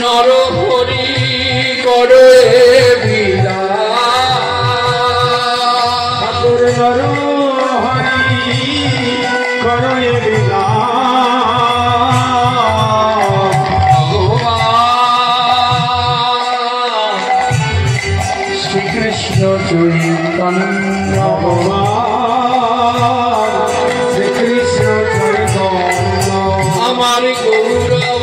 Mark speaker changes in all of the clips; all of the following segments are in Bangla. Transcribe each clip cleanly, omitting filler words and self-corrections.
Speaker 1: নর হরি করে বিধান
Speaker 2: নর হরি করে
Speaker 1: শ্রীকৃষ্ণ চৈতন্য
Speaker 2: শ্রীকৃষ্ণ চৈতন্য
Speaker 1: আমার গৌরব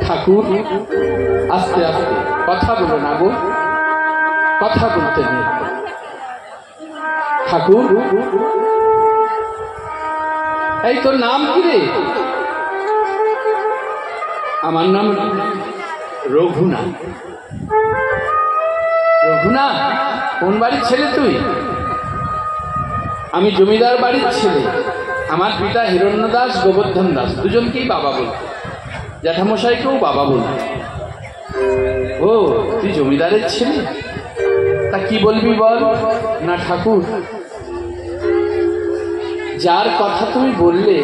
Speaker 1: ঠাকুর আস্তে আস্তে কথা বলো না গো, কথা বলতে নেই। ঠাকুর এই তোর নাম কি রে? আমার নাম রঘুনাথ। রঘুনাথ কোন বাড়ির ছেলে তুই? আমি জমিদার বাড়ির ছেলে। আমার পিতা হিরণ্য দাস, গোবর্ধন দাস, দুজনকেই বাবা বলত। জ্যাঠামশাইকেও বাবা বলত। ও তুই জমিদারের ছেলে? তা কি বলবি বল না। ঠাকুর যার কথা তুমি বললে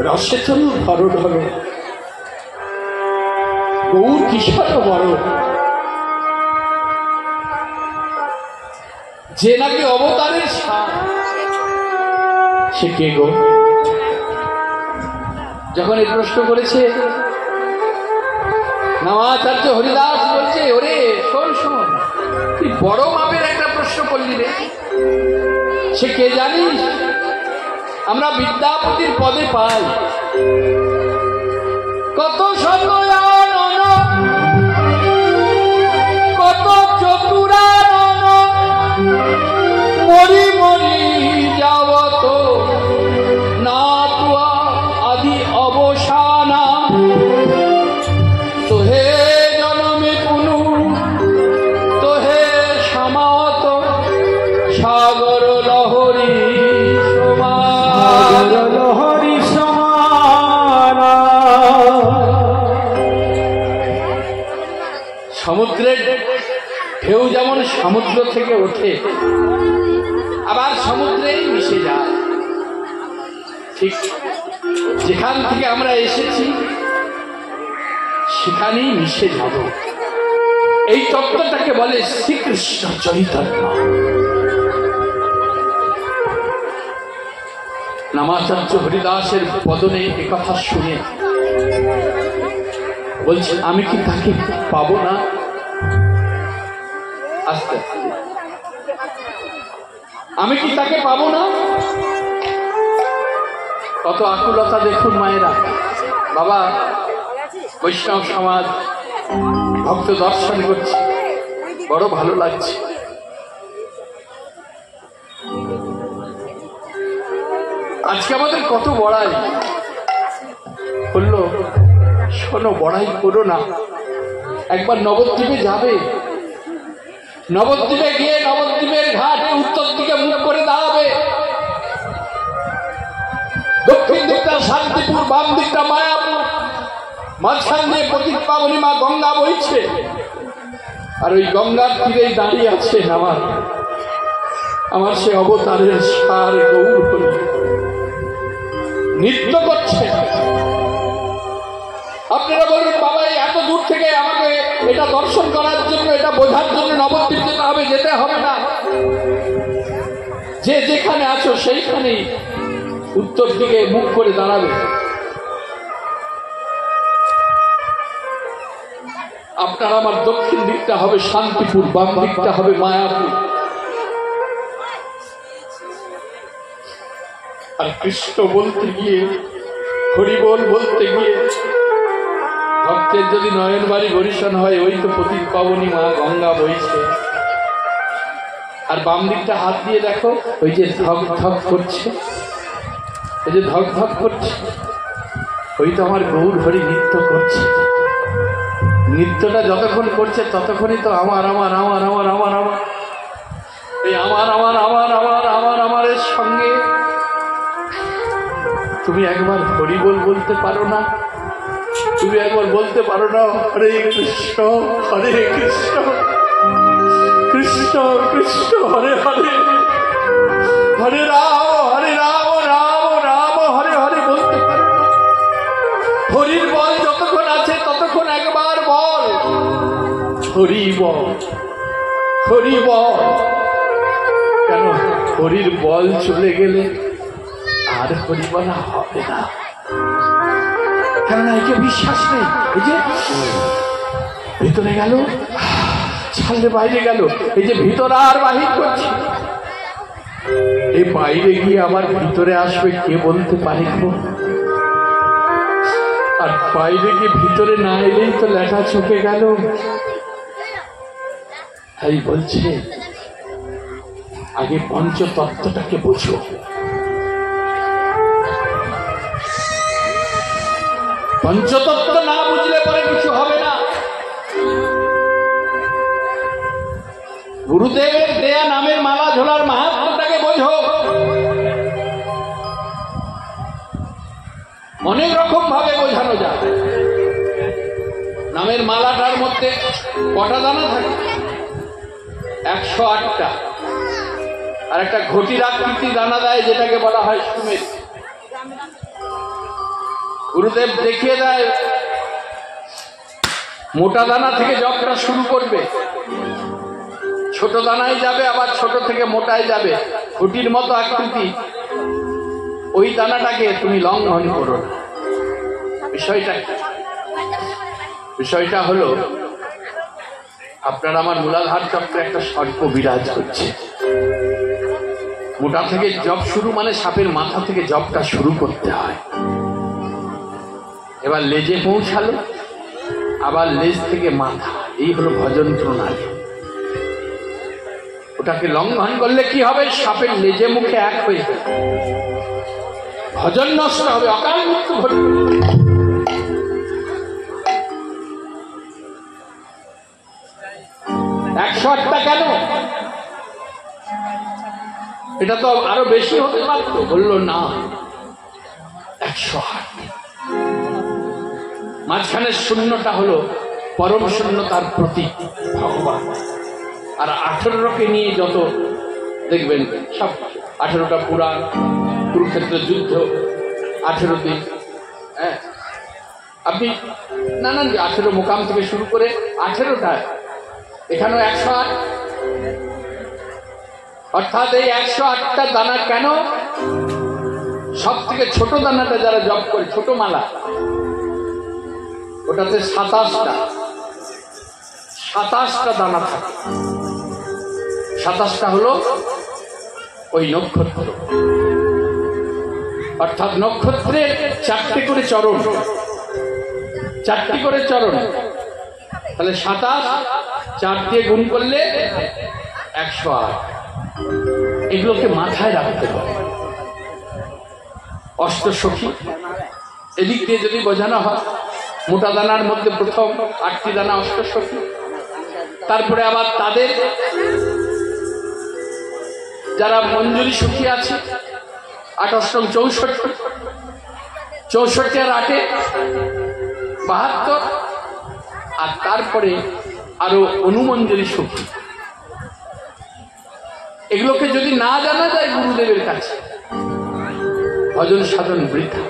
Speaker 1: রসে তনু ধরো ধরো, গৌর কিশোর বড়, যে নাকি অবতারের সার, সে কে গো? যখন এই প্রশ্ন করেছে নামাচার্য হরিদাস বলছে, ওরে শোন শোন, তুই বড় মাপের একটা প্রশ্ন করলি রে। সে কে জানিস? আমরা বিদ্যাপতির পদে পাই। কত সন্ন্যান, কত চতুরান, মরি মরি যাবত না তুয়া আদি অবসানা, তোহে জনমে পুনু তোহে সমাত সাগর লহরী সমান।
Speaker 2: লহরী সমান।
Speaker 1: সমুদ্রের ঢেউ যেমন সমুদ্র থেকে ওঠে আবার সমুদ্রেই মিশে যায়, ঠিক যেখান থেকে আমরা এসেছি সেখানেই মিশে যাব। এই তত্ত্বটাকে বলে শ্রীকৃষ্ণ চৈতন্য। নামাচার্য হরিদাসের বদনে একথা শুনে বলছে, আমি কি তাকে পাবো না? আস্তে আস্তে আমি কি তাকে পাবো না? কত আকুলতা দেখুন মায়েরা। বাবা বৈষ্ণব সমাজ ভক্ত দর্শন করছে, বড় ভালো লাগছে। আজকে আমাদের কত বড়াই বললো, শোনো বড়াই করো না, একবার নবদ্বীপে যাবে। নবদ্বীপে গিয়ে নবদ্বীপের ঘাটে উত্তর দিকে মুখ করে দাঁড়াবে। দক্ষিণ দিকটা শান্তিপুর, বাম দিকটা মায়াপুর, মাঝখান দিয়ে পতিত পাবনী মা গঙ্গা বইছে। আর ওই গঙ্গার তীরেই দাঁড়িয়ে আছে আমার সে অবতারের সার গৌর হরি নৃত্য করছে। আপনারা বলুন, বাবা এত দূর থেকে আমাকে এটা দর্শন করার জন্য, এটা বোঝার জন্য নবদ্বীপ যেতে হবে? যেতে হবে না, যে যেখানে আছো সেইখানেই উত্তর দিকে মুখ করে দাঁড়াবে। আপনার আমার দক্ষিণ দিকটা হবে শান্তিপুর, বাম দিকটা হবে মায়াপুর। আর কৃষ্ণ বলতে গিয়ে, হরিবোল বলতে গিয়ে ভক্তের যদি নয়ন বাড়ি বরিশন হয়, ওই তো পতিত পাবনী মা গঙ্গা বইছে। আর বাম দিকটা হাত দিয়ে দেখো, ওই যে ধক ধক করছে, ওই যে ধক ধক করছে, ওই তো আমার গৌর হরি নৃত্য করছে। নৃত্যটা যতক্ষণ করছে ততক্ষণই তো আমার আমার আমার আমার আমার আমার এই আমার আমার আমার আমার আমার আমারের সঙ্গে তুমি একবার হরি বল বলতে পারো না? তুমি একবার বলতে পারো না হরে কৃষ্ণ হরে কৃষ্ণ কৃষ্ণ কৃষ্ণ হরে হরে হরে রাম রাম রাম হরে হরে বলতে পারো না? হরির বল যতক্ষণ আছে ততক্ষণ একবার বল হরি বল, হরি বল। কেন? হরির বল চলে গেলে আর হরি বলা হবে না, কেননা একে বিশ্বাস নেই। এই যে ভিতরে গেল, ছাড়লে বাইরে গেল, এই যে ভিতর আর বাহির করছি, এই বাইরে গিয়ে আবার ভিতরে আসবে কে বলতে পারে? আর বাইরে গিয়ে ভিতরে না এলেই তো লেখা চুকে গেল। তাই বলছে আগে পঞ্চতত্ত্বটাকে বোঝো। পঞ্চতত্ত্ব না বুঝলে পরে কিছু হবে না। গুরুদেবের দেয়া নামের মালা ঝোলার মাহাত্ম্যটাকে বোঝো। অনেক রকম ভাবে বোঝানো যায়। নামের মালাটার মধ্যে কটা দানা থাকে? 108টা। আর একটা ঘটির আকৃতি দানা দেয়, যেটাকে বলা হয় সুমের। গুরুদেব দেখিয়ে দেয় মোটা দানা থেকে জপটা শুরু করবে, ছোট দানায় যাবে, আবার ছোট থেকে মোটায় যাবে। ঘটির মতো আকৃতি, ওই দানাটাকে তুমি লঙ্ঘন করো না। বিষয়টা হলো আপনার আমার মূলাধার চক্রে একটা সর্প বিরাজ করছে। মোটা থেকে জপ শুরু মানে সাপের মাথা থেকে জপটা শুরু করতে হয়। এবার লেজে পৌঁছালো, আবার লেজ থেকে মাথা, এই হলো ভজন প্রণালী। ওটাকে লঙ্ঘন করলে কি হবে? সাপের লেজে মুখে এক হয়ে যাবে, ভজন নষ্ট হবে, অকাল মৃত্যু ঘটবে। 108টা কেন? এটা তো আরো বেশি হতে পারত। বলল না, 108। মাঝখানের শূন্যটা হলো পরম শূন্যতার প্রতীক ভগবান। আর 18কে নিয়ে যত দেখবেন সব 18টা পুরাণ, কুরুক্ষেত্র যুদ্ধ 18 দিন, হ্যাঁ আপনি নানান 18 মোকাম থেকে শুরু করে 18টা, এখানেও 108। অর্থাৎ এই 108টা দানা কেন? সব থেকে ছোট দানাটা যারা জপ করে, ছোট মালা, ওটাতে 27টা দানা থাকে। 27টা হলো ওই নক্ষত্র। অর্থাৎ নক্ষত্রের 4টে করে চরণ, 4টি করে চরণ, তাহলে 27, 4 দিয়ে গুণ করলে 108। এগুলোকে মাথায় রাখতে হবে। অষ্টসখী এদিক দিয়ে যদি বোঝানো হয়, মোটা দানার মধ্যে প্রথম 8টি দানা অষ্টসখী, তারপরে আবার তাদের যারা মঞ্জুরি সখী আছে 8 অষ্টম 64, 64 আর 8 72, আর তারপরে আরো অনুমঞ্জুরি সখী। এগুলোকে যদি না জানা যায় গুরুদেবের কাছে, ভজন সাধন বৃথা।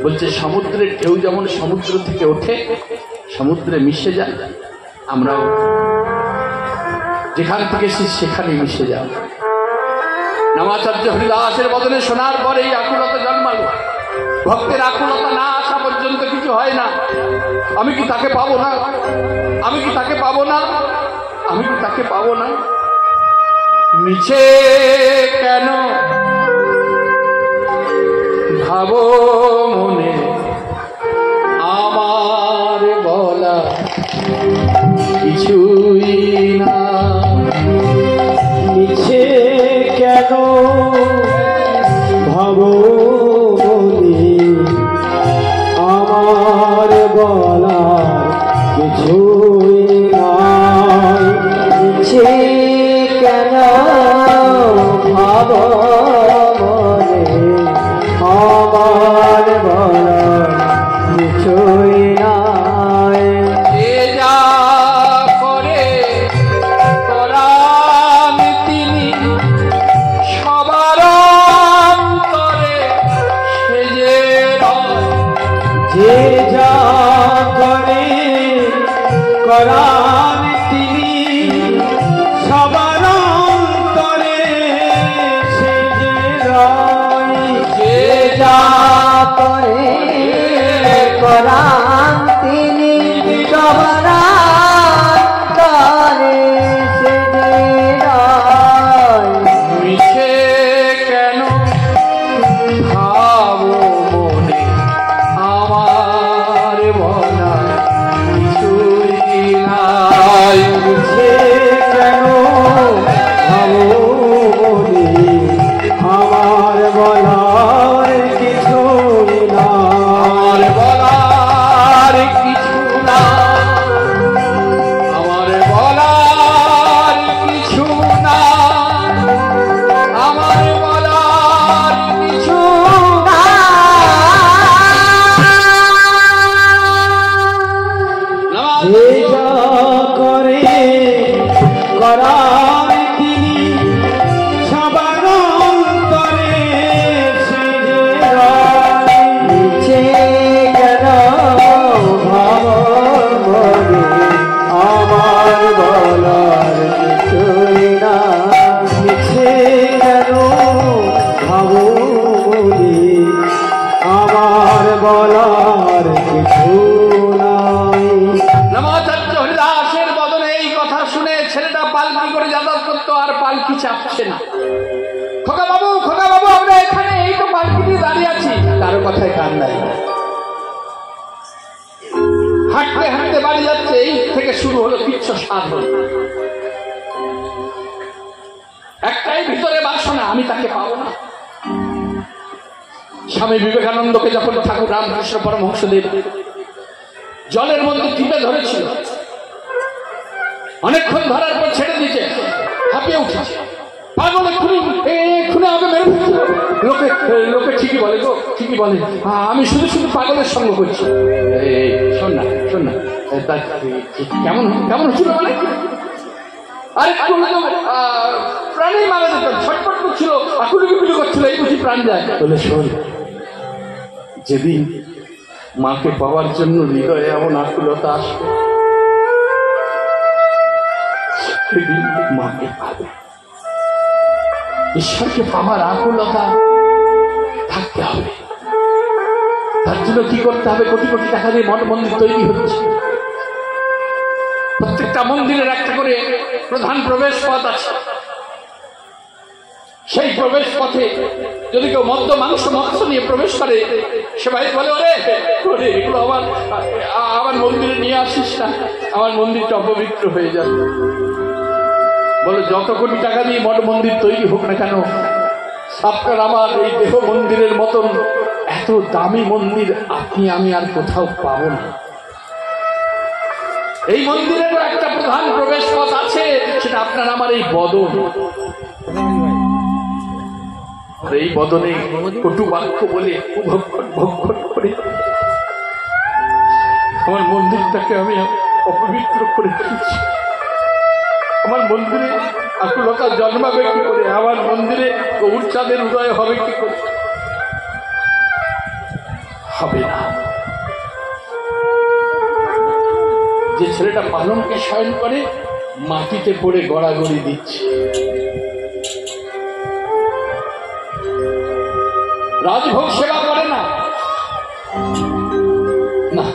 Speaker 1: বলছে সমুদ্রের ঢেউ যেমন সমুদ্র থেকে ওঠে, সমুদ্রে মিশে যায়, আমরাও যেখান থেকে সেখানে মিশে যাব। নামাচার্য হরিদাসের বদনে শোনার পরে এই আকুলতা জন্মালো। ভক্তের আকুলতা না আসা পর্যন্ত কিছু হয় না। আমি কি তাকে পাবো না? আমি কি তাকে পাবো না? আমি কি তাকে পাবো না? মিছে কেন ভাবো মনে, আমার বলা কিছুই না।
Speaker 2: কেন ভাবনি আমার বলার কিছুই নাই
Speaker 3: সে কেন ভাব মনে আমার বলার কিছুই নাই
Speaker 1: যে যা করে করান তিনি সবার অন্তরে সে যে রয়।
Speaker 2: যে যা করে করান তিনি সবার অন্তরে সে যে রয়।
Speaker 3: যে যা করে করান তিনি সবার অন্তরে সে যে রয়।
Speaker 1: মিশে কেন ভাবো মনে আমার বলা কিছুই নাই।
Speaker 2: সে কেন ভাবনি আমার বলার কিছুই না
Speaker 1: আমার বলার কিছু না, আমার বলার কিছু না, আমার বলার কিছু না।
Speaker 2: যে যা করে করার তিনি সবার অন্তরে সে যে রয়।
Speaker 3: সে কেন ভাব মনে আমার বলার কিছুই না
Speaker 2: সে কেন ভাবনি আমার বলার কিছু নাই
Speaker 1: নমাচার্য হরিদাসের বদনে এই কথা শুনে ছেলেটা পালকি করে যাতায়াত করতো আর পালকি চাপছে না। খোকা বাবু আমরা এখানে এই তো পালকি নিয়ে দাঁড়িয়ে আছি, কারো কথায় কান নাই। হাঁটতে হাঁটতে বাড়ি যাচ্ছে, এই থেকে শুরু হলো কিচ্ছ সাধন। একটাই ভিতরে বাসনা, আমি তাকে পাবো না। স্বামী বিবেকানন্দকে যখন ঠাকুর রামকৃষ্ণ পরমহংসদেব জলের মধ্যে টিপে ধরেছিল, অনেকক্ষণ ধরার পর ছেড়ে দিয়েছে, হাঁপিয়ে উঠেছে, পাগল এক্ষুনি আমাকে মেরে ফেলছিল। লোকে ঠিকই বলে গো, ঠিকই বলে, আমি শুধু শুধু পাগলের সঙ্গ করছি। শোন না কেমন কেমন হচ্ছিল মানে, আরে প্রাণী মারা যেত, ছটপট করছিল, আকুলি বিকুলি করছিল, এই বুঝি প্রাণ যায়। বলে শোন, যেদিন মাকে পাওয়ার জন্য হৃদয়ে এমন আকুলতা আসবে, সেদিন মাকে পাবে। ঈশ্বরকে পাওয়ার আকুলতা থাকতে হবে। তার জন্য কি করতে হবে? কোটি কোটি টাকা দিয়ে মঠ মন্দির তৈরি হচ্ছে, প্রত্যেকটা মন্দিরের একটা করে প্রধান প্রবেশ পথ আছে। সেই প্রবেশ পথে যদি কেউ মদ্য মাংস মৎস্য নিয়ে প্রবেশ করে, সে ভাই বলে ওরে এগুলো আমার মন্দিরে নিয়ে আসিস না, আমার মন্দিরটা অপবিত্র হয়ে যাবে। বলে যত কোটি টাকা দিয়ে মঠ মন্দির তৈরি হোক না কেন, আপনার আমার এই দেহ মন্দিরের মতন এত দামি মন্দির আপনি আমি আর কোথাও পাবো না। এই মন্দিরেরও একটা প্রধান প্রবেশ পথ আছে, সেটা আপনার আমার এই বদন। আর এই বদনে কটু বাক্য বলে ভক্ষণ করে আমার মন্দিরটাকে আমি অপবিত্র করে ফেলেছি। আমার মন্দিরে আকুলতা জন্মাবে কি করে? আমার মন্দিরে গৌর চাঁদের উদয় হবে কি করে? হবে না। যে ছেলেটা পালনকে শয়ন করে, মাটিতে পড়ে গড়াগড়ি দিচ্ছে। রাজভোগ সেবা করে না, না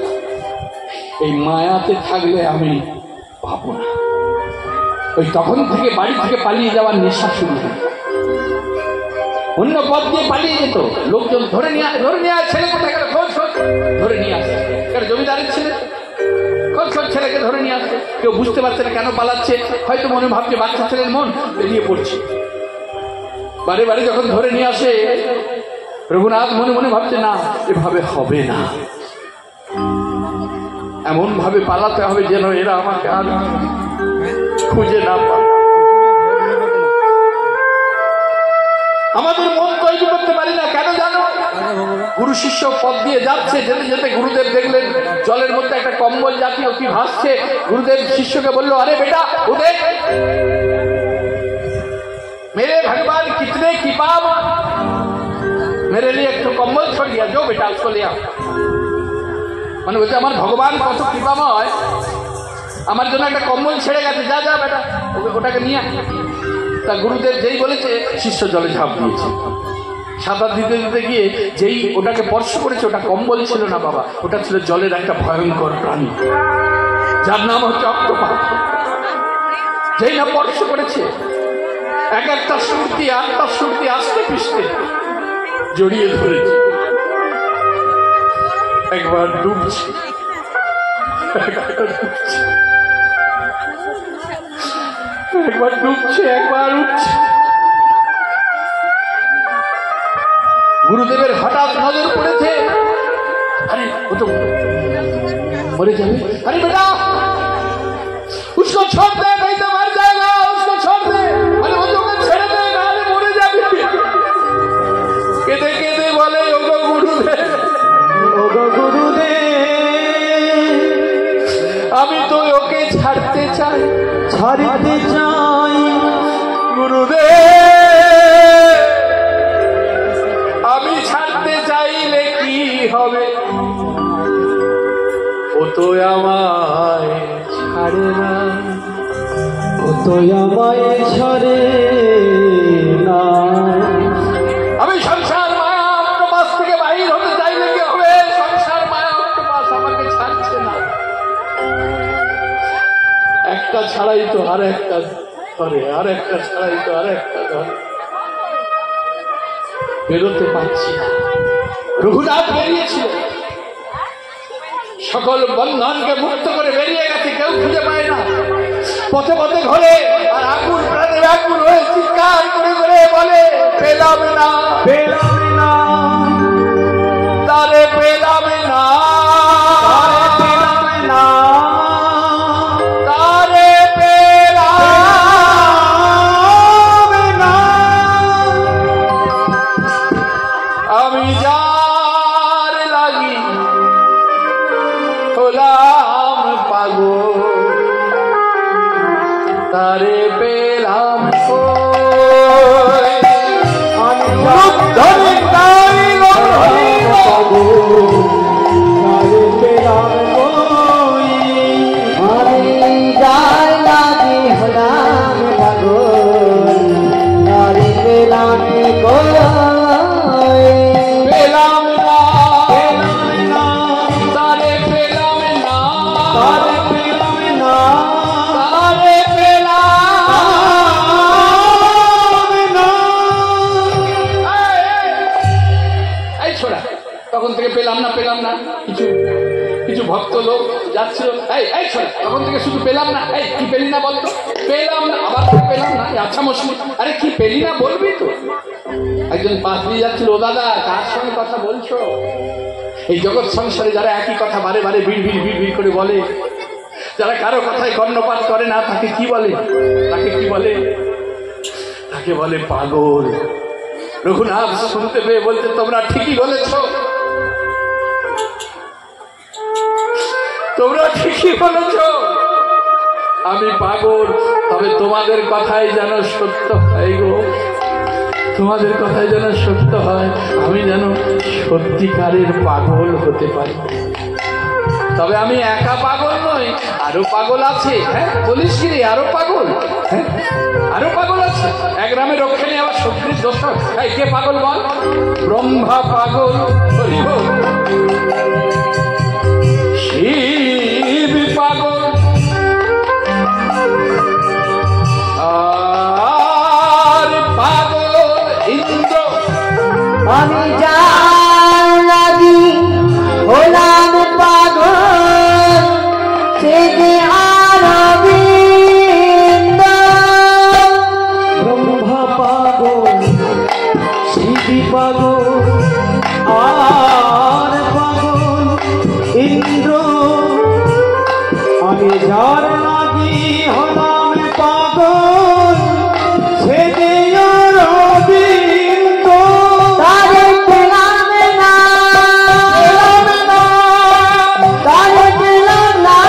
Speaker 1: এই মায়াতে থাকলে আমি পাবো না। ওই তখন থেকে বাড়ি থেকে পালিয়ে যাওয়ার নেশা শুরু হয়। অন্য পথ দিয়ে পালিয়ে যেত, লোকজন ধরে নিয়ে ছেলে কোথায় গেল, খোঁজ ধরে নিয়ে আসে। জমিদারের ছেলে খোঁজ ছেলেকে ধরে নিয়ে আসছে। কেউ বুঝতে পারছে না কেন পালাচ্ছে, হয়তো মনে ভাবছে বাচ্চা ছেলের মন বেরিয়ে পড়ছে। বারে বারে যখন ধরে নিয়ে আসে, রঘুনাথ মনে মনে ভাবছে না, এভাবে হবে না, এমন ভাবে পালাতে হবে যেন এরা আমাকে আর খুঁজে না পায়। আমাদের মন তৈরি করতে পারি না কেন জানো? গুরু শিষ্য পথ দিয়ে যাচ্ছে, যেতে যেতে গুরুদেব দেখলেন জলের মধ্যে একটা কম্বল জাতীয় কি ভাসছে। গুরুদেব শিষ্যকে বললো, আরে বেটা উদে, मेरे भगवान कितने कृपा, मेरे लिए एक तो कम्बल छोड़ दिया, जो बेटा उसको ले आओ। মানে বলছে আমার ভগবান কত কৃপাময়, আমার জন্য একটা কম্বল ছেড়ে গেছে, যা যা বেটা ওটাকে নিয়ে। তা গুরুদেব যেই বলেছে, শিষ্য জলে ঝাঁপ দিয়েছে। সাঁতার দিতে দিতে গিয়ে যেই ওটাকে স্পর্শ করেছে, ওটা কম্বল ছিল না বাবা, ওটা ছিল জলের একটা ভয়ঙ্কর প্রাণী, যার নাম হচ্ছে অক্টোপাস। যেই না স্পর্শ করেছে, এক একটা সুরতি আটটা সুরতি আস্তে পিছতে জড়িয়ে ধরেছে। একবার ডুবছে, একবার ডুবছে, একবার উঠছে। গুরুদেবের হঠাৎ নজর পড়েছে, আরে ও তো মরে যাবে, আরে বেটা उसको छोड़ दे, नहीं तो मर जाएगा, उसको छोड़ दे, अरे वो तो ছেড়ে দে, নাহলে মরে যাবে। কেঁদে কেঁদে বলে, ওগো গুরুদেব,
Speaker 2: ওগো গুরুদেব,
Speaker 1: আমি তো ওকে ছাড়তে চাই,
Speaker 2: ছাড়তে চাই।
Speaker 1: গুরুদেব, আমি ছাড়তে চাইলে কি হবে, ও তো আমায় ছাড়ে না,
Speaker 2: ও তো আমায় ছাড়ে না।
Speaker 1: আমি সংসার মায়া অক্টোপাস থেকে বাহির হতে চাইলে কি হবে, সংসার মায়া অক্টোপাস আমাকে ছাড়ছে না। একটা ছাড়াই তো আর একটা ধরে, আর একটা ছাড়াই তো আর একটা ধরে, বেরোতে পারছি না। রঘুনাথ বেরিয়েছিল, সকল বন্ধনকে মুক্ত করে বেরিয়ে গেছে, কেউ খুঁজে পায় না। পথে পথে ঘরে আর আকুল প্রাণে ব্যাকুল হয়ে চিৎকার করে করে বলে, পেলাম না,
Speaker 2: পেলাম না,
Speaker 1: তারে পেলাম না,
Speaker 2: পেলাম না,
Speaker 1: তারে পেলাম
Speaker 2: না।
Speaker 1: আমি যার লাগি হলাম পাগল, তারে পেলাম কই।
Speaker 2: আমি
Speaker 1: ধরে তাই
Speaker 2: তারে পেলাম কই।
Speaker 3: আমি যার লাগি হলাম পাগল, তারে পেলাম কই।
Speaker 1: পেলাম না,
Speaker 2: পেলাম না,
Speaker 1: তারে পেলাম না,
Speaker 2: তারে পেলাম না,
Speaker 1: তারে পেলাম
Speaker 2: না।
Speaker 1: এই ছোড়া, তখন থেকে পেলাম না পেলাম না, কিছু কিছু ভক্ত লোক যাচ্ছিল, এই ছোড়া, তখন থেকে শুধু পেলাম না, এই কি পেলি না বলতো, পেলাম না, আবার পেলাম না, আচ্ছা মশমি, আরে কি পেলি না বলবি তো। একজন পাশ দিয়ে যাচ্ছিল, ও দাদা কার সঙ্গে কথা বলছো? এই জগৎ সংসারে যারা একই কথা বারে বারে ভিড় ভিড় ভিড় ভিড় করে বলে, যারা কারো কথায় কর্ণপাত করে না, তাকে কি বলে, তাকে কি বলে, তাকে বলে পাগল। রঘুনাথ শুনতে পেয়ে বলতে, তোমরা ঠিকই বলেছ, তোমরা ঠিকই বলেছ, আমি পাগল, তবে তোমাদের কথাই যেন সত্য হয় গো, তোমাদের কথাই যেন সত্য হয়, আমি যেন সত্যিকারের পাগল হতে পারি। তবে আমি একা পাগল নই, আরো পাগল আছে। হ্যাঁ বলিস কি রে, আরো পাগল, হ্যাঁ আরো পাগল আছে। এক গ্রামে রক্ষে নিয়ে আবার শক্তির দোষক, তাই কে পাগল বল? ব্রহ্মা পাগল, হরি বল। শিব পাগল, আর পাগল ইন্দ্র।
Speaker 3: আমি যার লাগি হলাম পাগল, সে যে অরবিন্দ।
Speaker 2: ব্রহ্মা পাগল, শিশি পাগল আর পাগল ইন্দ্র আমি যার লাগি হলাম পাগল সে যে রবীন্দ্র
Speaker 3: তারে পেলাম না তারে পেলাম না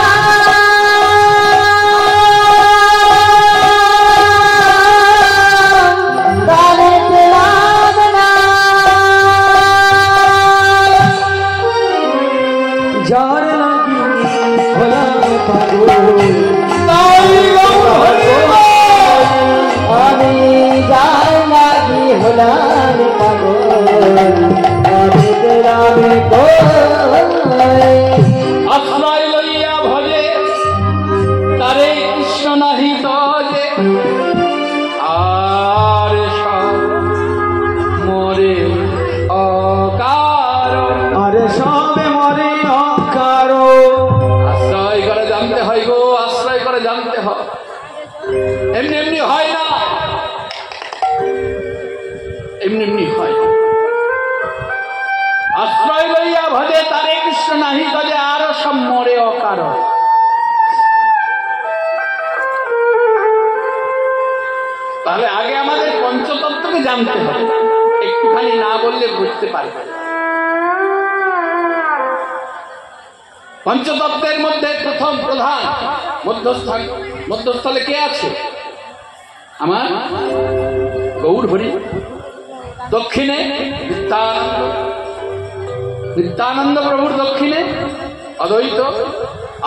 Speaker 3: তারে পেলাম না
Speaker 2: যার লাগি হলাম পাগল
Speaker 3: আমি যার লাগি হলাম পাগল আমি পেলাম কই
Speaker 1: আশ্রয় লইয়া ভজে তারে কৃষ্ণ নাহি তজে আর সব মরে অকারণ।
Speaker 2: আরে সবে মরে অকার
Speaker 1: আশ্রয় করে জানতে হয় গো, আশ্রয় করে জানতে হয়, এমনি এমনি হয় না, এমনি এমনি হয় না। আশ্রয় লইয়া ভজে তারে কৃষ্ণ নাহি তজে আর সব মরে অকারণ। তাহলে আগে আমাদের পঞ্চতত্ত্বকে জানতে হবে, একটুখানি না বললে বুঝতে পারবে না। পঞ্চতত্ত্বের মধ্যে প্রথম প্রধান মধ্যস্থলে কে আছে? আমার গৌর হরি। দক্ষিণে নিত্যানন্দ, নিত্যানন্দ প্রভুর দক্ষিণে অদ্বৈত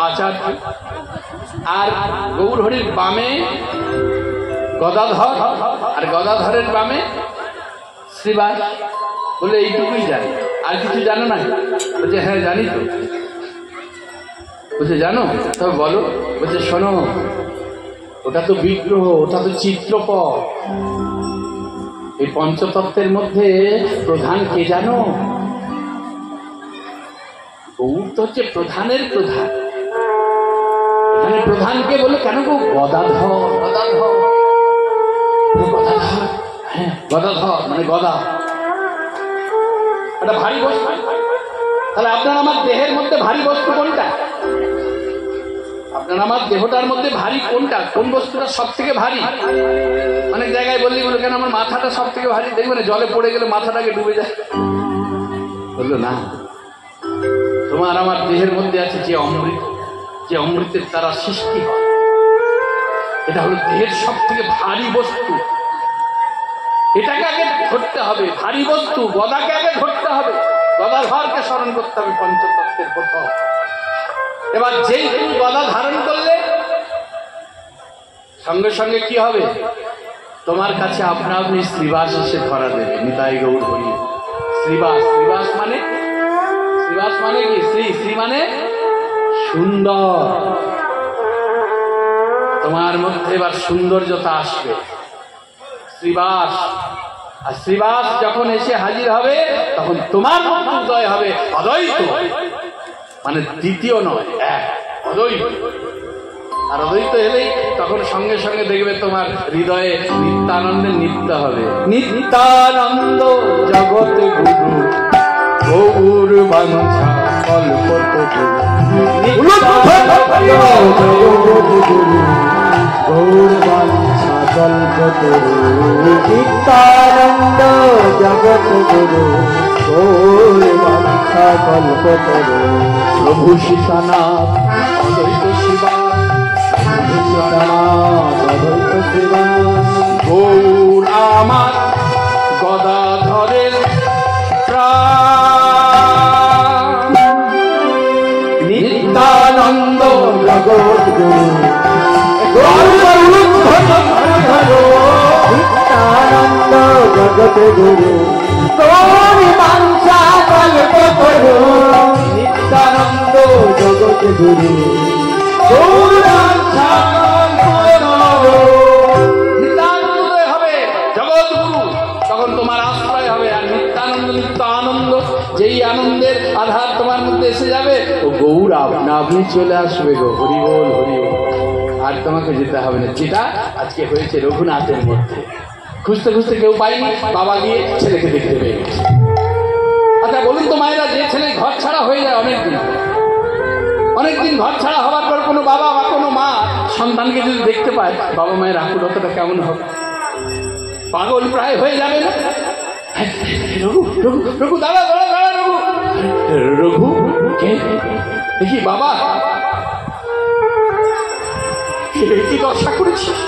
Speaker 1: আচার্য, আর গৌর হরির বামে গদাধর, আর গদাধরের বামে শ্রীবাস। বলে এইটুকুই জানি, আর কিছু জানো না? বলছে হ্যাঁ জানি তো। বলছে জানো? তবে বলো। বলছে শোনো, ওটা তো বিগ্রহ, ওটা তো চিত্রপট। এই পঞ্চতত্ত্বের মধ্যে প্রধান কে জানো? গৌর তো হচ্ছে প্রধানের প্রধান। এখানে প্রধানকে বলে কেন গো? গদাধর, গদাধর, গদাধর, হ্যাঁ গদাধর মানে গদা। এটা ভারী বস্তু। তাহলে আপনার আমার দেহের মধ্যে ভারী বস্তু কোনটা? আপনার আমার দেহটার মধ্যে ভারী কোনটা? কোন বস্তুটা সব থেকে ভারী? অনেক জায়গায় বললি বলে কেন আমার মাথাটা সব থেকে ভারী। দেখবে না জলে পড়ে গেলে মাথাটাকে ডুবে যায়। বললো না, তোমার আমার দেহের মধ্যে আছে যে অমৃত, যে অমৃতের দ্বারা সৃষ্টি হয়, এটা হলো দেহের সব থেকে ভারী বস্তু। এটাকে আগে ধরতে হবে, ভারী বস্তু। গদাকে আগে ধরতে হবে, গদাধরকে স্মরণ করতে হবে পঞ্চতত্ত্বের প্রথম। এবার যেই তুমি গদা ধারণ করলে সঙ্গে সঙ্গে কি হবে? তোমার কাছে আপনা আপনি শ্রীবাস এসে ধরা দেবে। নিতাই গৌর হরি। শ্রীবাস, শ্রীবাস মানে, শ্রীবাস মানে কি? শ্রী, শ্রী মানে সুন্দর। তোমার মধ্যে এবার সৌন্দর্যতা আসবে, শ্রীবাস। আর শ্রীবাস যখন এসে হাজির হবে তখন তোমার মধ্যে উদয় হবে অদ্বৈত, মানে দ্বিতীয় নয়, এক, অদ্বৈত। আর অদ্বৈত এলেই তখন সঙ্গে সঙ্গে দেখবে তোমার হৃদয়ে নিত্যানন্দের নিত্য হবে। নিত্যানন্দ জগৎ গুরু গৌর বাঞ্ছা কল্পতরু।
Speaker 2: গৌর বাঞ্ছা কল্পতরু। নিত্যানন্দ জগৎ গুরু গৌর বাঞ্ছা কল্পতরু।
Speaker 1: প্রভু সীতানাথ অদ্বৈত শিবা,
Speaker 2: অদ্বৈত শিবা।
Speaker 1: গৌর আমার গদাধরের প্রাণ। নিত্যানন্দ
Speaker 2: জগৎ গুরু নিত্যানন্দ জগৎ গুরু গৌর বাঞ্ছা কল্পতরু। নিত্যানন্দ জগৎ গুরু গৌর বাঞ্ছা কল্পতরু।
Speaker 1: নিত্যানন্দ হবে জগৎ গুরু, তখন তোমার আশ্রয় হবে। আর নিত্যানন্দ, নিত্য আনন্দ, যেই আনন্দের আধার তোমার মধ্যে এসে যাবে, ও গৌর আপনা আপনি চলে আসবে গো। হরি বল, হরি বল। আর তোমাকে যেতে হবে না, যেটা আজকে হয়েছে রঘুনাথের মধ্যে। খুঁজতে খুঁজতে কেউ পায়নি, বাবা গিয়ে ছেলেকে দেখতে পেয়ে গেছে। আচ্ছা বলুন তো মায়েরা, যে ছেলে ঘর ছাড়া হয়ে যায় অনেকদিন ঘর ছাড়া হওয়ার পর কোনো বাবা বা কোনো মা সন্তানকে যদি দেখতে পায়, বাবা মায়ের আকুলতাটা কেমন হবে? পাগল প্রায় হয়ে যাবে না? রঘু রঘু রঘু, দাঁড়া দাঁড়া দাঁড়া, রঘু রঘু কে? দেখি বাবা, কি দশা করেছিস,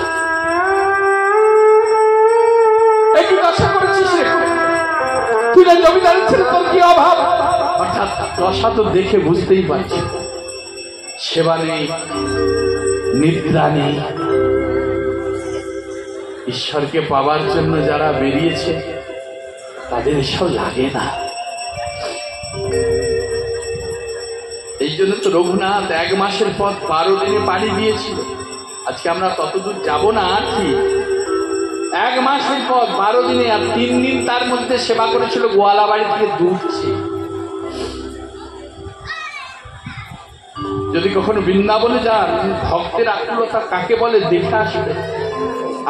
Speaker 1: কি দশা করেছিস রে? তুই না জমিদারের ছেলে, তোর কি অভাব? অর্থাৎ দশা তো দেখে বুঝতেই পারছি, সেবা নেই, নিদ্রা নেই। ঈশ্বরকে পাবার জন্য যারা বেরিয়েছে তাদের এসব লাগে না। এই জন্য তো রঘুনাথ 1 মাসের পথ 12 দিনে পাড়ি দিয়েছিল। আজকে আমরা ততদূর যাব না, ঠিক 1 মাসের পথ 12 দিনে, আর 3 দিন তার মধ্যে সেবা করেছিল গোয়ালা বাড়ি থেকে দুধছে। যদি কখনো বৃন্দাবনে যান, ভক্তের আকুলতা কাকে বলে দেখে আসবে।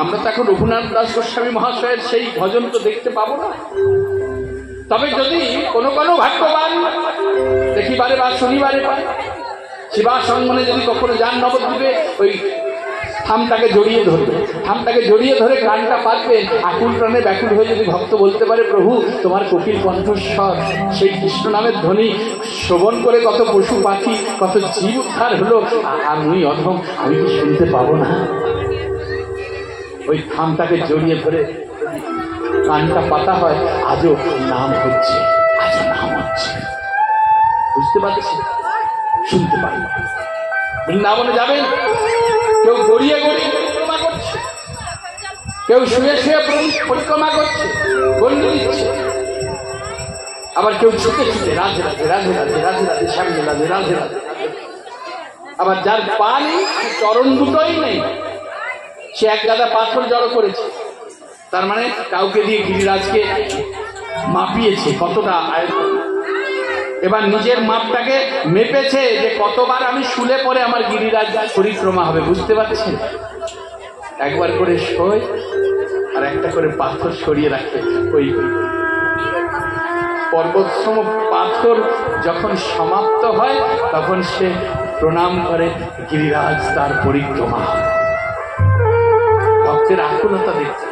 Speaker 1: আমরা তো এখন রঘুনাথ দাস গোস্বামী মহাশয়ের সেই ভজন তো দেখতে পাবো না। তবে যদি কোনো ভাগ্যবান দেখিবারে বা শনিবারে পায়, শিবা সঙ্গনে যদি কখনো যান নবদ্বীপে, ওই থামটাকে জড়িয়ে ধরবে, থামটাকে জড়িয়ে ধরে গানটা পাতবেন, আকুল প্রাণে ব্যাকুল হয়ে যদি ভক্ত বলতে পারে, প্রভু তোমার কোকিল কণ্ঠস্বর, সেই কৃষ্ণ নামের ধ্বনি শ্রবণ করে কত পশু পাখি, কত জীব উদ্ধার হলো, আমি অধম, আমি কি শুনতে পাবো না? ওই থামটাকে জড়িয়ে ধরে কানটা পাতা হয়, আজও নাম হচ্ছে, আজও নাম হচ্ছে। বুঝতে পারছি, শুনতে পারি। বৃন্দাবনে যাবেন, কেউ গড়িয়ে গড়িয়ে পরিক্রমা করছে, কেউ শুয়ে শুয়ে পরিক্রমা করছে, গন্ডি দিচ্ছে, আবার কেউ ছুটে ছুটে রাধে রাধে রাধে রাধে রাধে রাধে সামনে রাধে রাধে রাধে। আবার যার পা নেই, চরণ দুটোই নেই, সে 1 গাদা পাথর জড়ো করেছে, তার মানে কাউকে দিয়ে গিরিরাজকে মাপিয়েছে কতটা আয়তন। এবার নিজের মাপটাকে মেপেছে যে কতবার আমি শুলে পরে আমার গিরিরাজ পরিক্রমা হবে। বুঝতে পারছেন? একবার করে শোয় আর একটা করে পাথর সরিয়ে রাখে। ওই পর্বতসম পাথর যখন সমাপ্ত হয় তখন সে প্রণাম করে, গিরিরাজ তার পরিক্রমা হয়। ভক্তের আকুলতা দেখছে,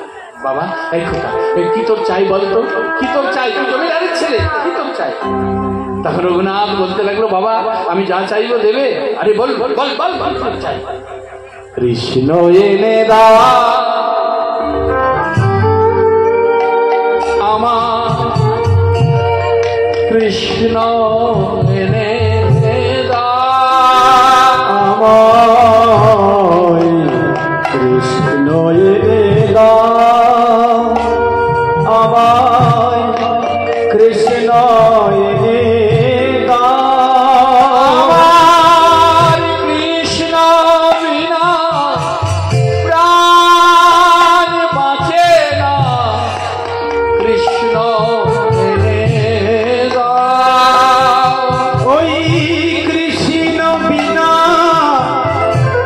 Speaker 1: বাবা এই কথা, কি তোর চাই বলতো, কি তোর চাই? তুই জমিদারের ছেলে, কি তোর চাই? তখন রঘুনাথ বলতে লাগলো, বাবা আমি যা চাইবো দেবে। আরে বল বল বল বল বল, তোর চাই। কৃষ্ণ এনে দা আমার, কৃষ্ণ এনে দা
Speaker 2: আমায়, কৃষ্ণ এনে দা আমায়, কৃষ্ণ এনে দা
Speaker 1: আমার, কৃষ্ণ বিনা প্রাণ বাঁচে না, কৃষ্ণ এনে দাও।
Speaker 2: ওই কৃষ্ণ বিনা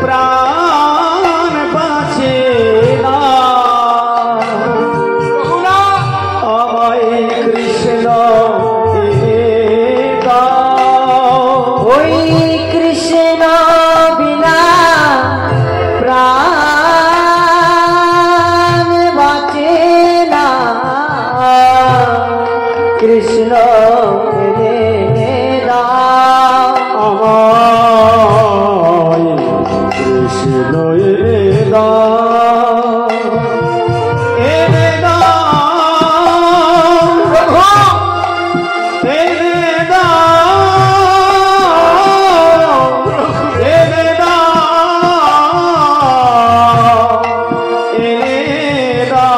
Speaker 2: প্রাণ বাঁচে না, আমায় কৃষ্ণ এনে দাও।
Speaker 3: ওই কৃষ্ণ বিনা প্রাণ বাঁচে না, কৃষ্ণ এনে দাও।
Speaker 2: আমায় কৃষ্ণ এনে দাও, এনে দাও প্রভু, এনে দাও, এনে দাও, এনে দাও।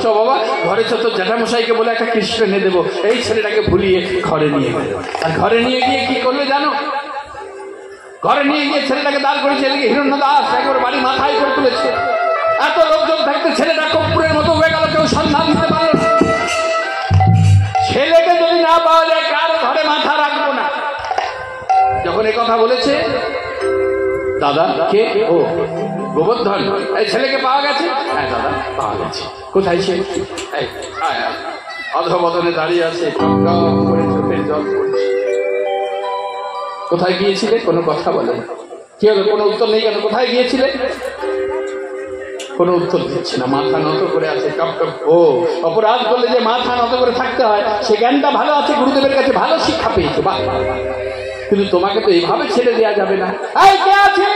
Speaker 1: চ বাবা, ঘরে চ, তোর জ্যাঠামশাইকে বলে একটা কৃষ্ণ এনে দেবো। এই ছেলেটাকে ভুলিয়ে ঘরে নিয়ে গেল। আর ঘরে নিয়ে গিয়ে কি করবে জানো? ঘরে নিয়ে গিয়ে ছেলেটাকে দাঁড় করেছে, এদিকে হিরণ্য দাস একবার বাড়ি মাথায় করে তুলেছে। এত লোকজন থাকতে ছেলেটা কপ্পুরের মতো হয়ে গেল, কেউ সন্ধান দিতে পারল না। ছেলেকে যদি না পাওয়া যায়, কার ঘরে মাথা রাখবো না। যখন এ কথা বলেছে, দাদা কে? ও গোবর্ধন, এই ছেলেকে পাওয়া গেছে? হ্যাঁ দাদা পাওয়া গেছে। কোথায় সে? এই অধবদনে দাঁড়িয়ে আছে, টপ টপ করে চোখের জল পড়ছে। কোথায় গিয়েছিলে? কোনো কথা বলে না। কি হলো, কোনো উত্তর নেই কেন? কোথায় গিয়েছিলে? কোনো উত্তর দিচ্ছে না, মাথা নত করে আছে। Top top. ও, অপরাধ করলে যে মাথা নত করে থাকতে হয় সে জ্ঞানটা ভালো আছে, গুরুদেবের কাছে ভালো শিক্ষা পেয়েছে। বাহ, কিন্তু তোমাকে তো এইভাবে ছেড়ে দেওয়া যাবে না। এই কে আছে?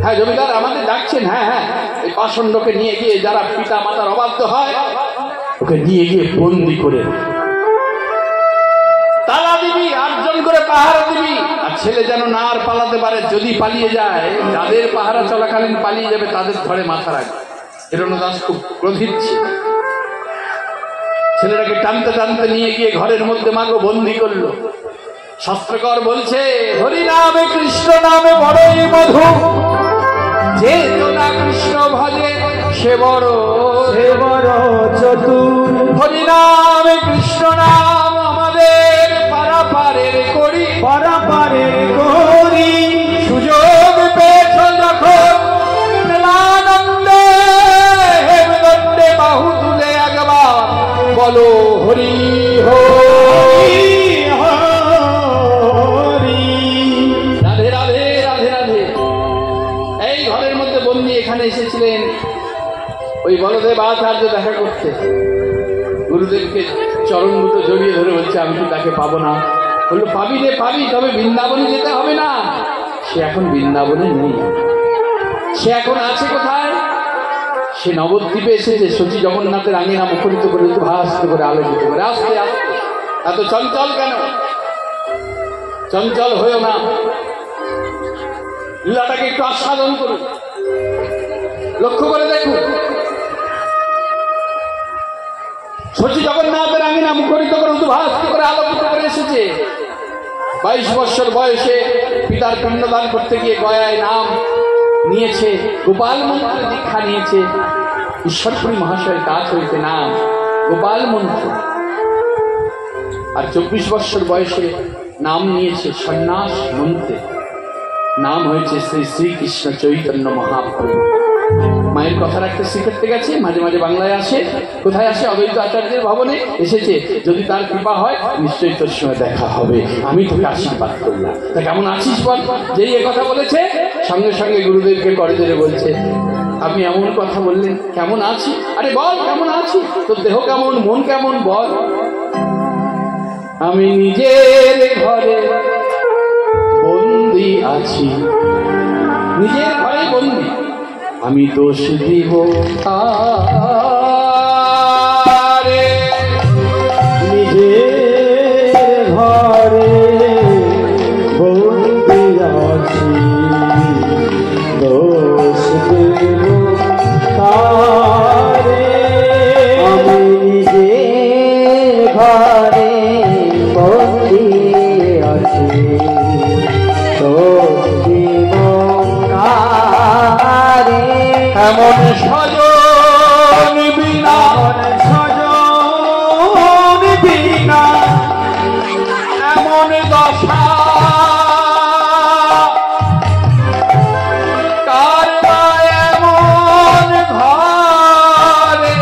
Speaker 1: হ্যাঁ জমিদার, আমাদের ডাকছেন। হ্যাঁ হ্যাঁ, এই পাষণ্ডকে নিয়ে গিয়ে যারা পিতা মাতার অবাধ্য হয় ওকে নিয়ে গিয়ে বন্দি করে তালা দিবি, 8 জন করে পাহারা দিবি, আর ছেলে যেন না আর পালাতে পারে। যদি পালিয়ে যায়, যাদের পাহারা চলাকালীন পালিয়ে যাবে তাদের ধরে মাথা রাখবে। হিরণ্যদাস খুব ক্রোধিত ছিল। ছেলেটাকে টানতে টানতে নিয়ে গিয়ে ঘরের মধ্যে মাগো বন্দি করলো। শাস্ত্রকর বলছে, হরি নামে কৃষ্ণ নামে বড়ই মধু, যে তোরা কৃষ্ণ ভজে সে বড়
Speaker 2: চতুর।
Speaker 1: হরি নামে কৃষ্ণ নাম আমাদের পারাপারের করি,
Speaker 2: পারাপারের করি।
Speaker 1: সুযোগ পেয়েছ যখন প্রেমানন্দে হেমদণ্ডে বাহু তুলে একবার বলো হরি হরি। রাধে রাধে রাধে রাধে। এই ঘরের মধ্যে বন্দি এখানে এসেছিলেন ওই বলদেব আচার্য দেখা করতে। গুরুদেবকে চরণ দুটো জড়িয়ে ধরে বলছে, আমি তো তাকে পাবো না। বললো, পাবি রে পাবি, তবে বৃন্দাবনে যেতে হবে না। সে এখন বৃন্দাবনে নেই। সে এখন আছে কোথায়? সে নবদ্বীপে এসেছে, শচী জগন্নাথের আঙিনা মুখরিত করে উদ্ভাসিত করে আলোকিত করে। আস্তে আস্তে, এত চঞ্চল কেন? চঞ্চল হয়েও না, লীলাটাকে একটু আস্বাদন করুন, লক্ষ্য করে দেখুন। শচী জগন্নাথের আঙিনা মুখরিত করে উদ্ভাসিত করে আলোকিত করে এসেছে। 22 বছর বয়সে পিতার পিণ্ডদান করতে গিয়ে গয়ায় নাম নিয়েছে, গোপাল মন্ত্রে দীক্ষা নিয়েছে। ঈশ্বরপুরী মহাশয়ের কাজ হয়েছে নাম গোপাল মন্ত্র। আর 24 বছর বয়সে নাম নিয়েছে সন্ন্যাস মন্ত্রে, নাম হয়েছে শ্রী শ্রীকৃষ্ণ চৈতন্য মহাপ্রভু। মায়ের কথা রাখতে শিখতে গেছে, মাঝে মাঝে বাংলায় আসে। কোথায় আসে? অদ্বৈত আচার্যের ভবনে এসেছে। যদি তার কৃপা হয় নিশ্চয়ই তোর সঙ্গে দেখা হবে, আমি তোকে আশীর্বাদ করলাম। তা কেমন আছিস বল? যেই কথা বলেছে সঙ্গে সঙ্গে গুরুদেবকে করে ধরে বলছে, আপনি এমন কথা বললেন, কেমন আছি? আরে বল কেমন আছি, তোর দেহ কেমন, মন কেমন, বল। আমি নিজের ঘরে বন্দি আছি, নিজের ঘরে বন্দি। আমি দোষ দিব কারে?
Speaker 2: নিজের ঘরে বন্দি আছি, দোষ দেব কারে?
Speaker 3: আমি নিজের ঘরে বন্দি আছি, দোষ দিব কারে?
Speaker 1: এমন স্বজন বিনা,
Speaker 2: স্বজন বিনা
Speaker 1: এমন দশা কার বা এমন ঘরে?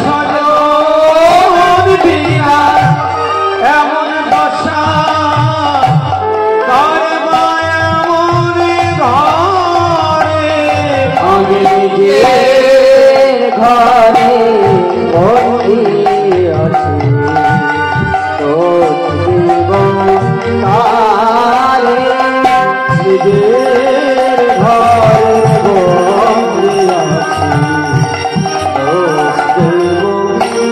Speaker 2: স্বজন বিনা এমন দশা কার বা এমন ঘরে?
Speaker 3: আমি নিজের ঘরে বন্দি আছি, দোষ দিব কারে?
Speaker 2: নিজের ঘরে বন্দি আছি, দোষ দেব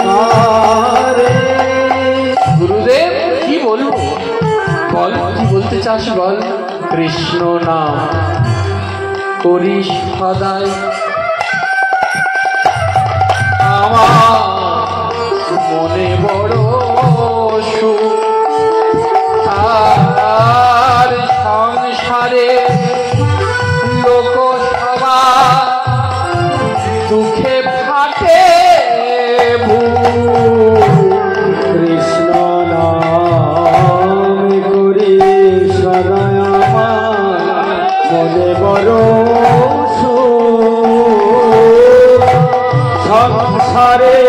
Speaker 2: কারে?
Speaker 1: গুরুদেব কি বলবো বল, কি বলতে চাস বল। কৃষ্ণ নাম করিস সদাই, আমার মনে বড় সুখ। আর সংসারে লোকসভা দুঃখে ফাটে
Speaker 2: কৃষ্ণ নাম করি সদা আমার মনে বড় সংসারে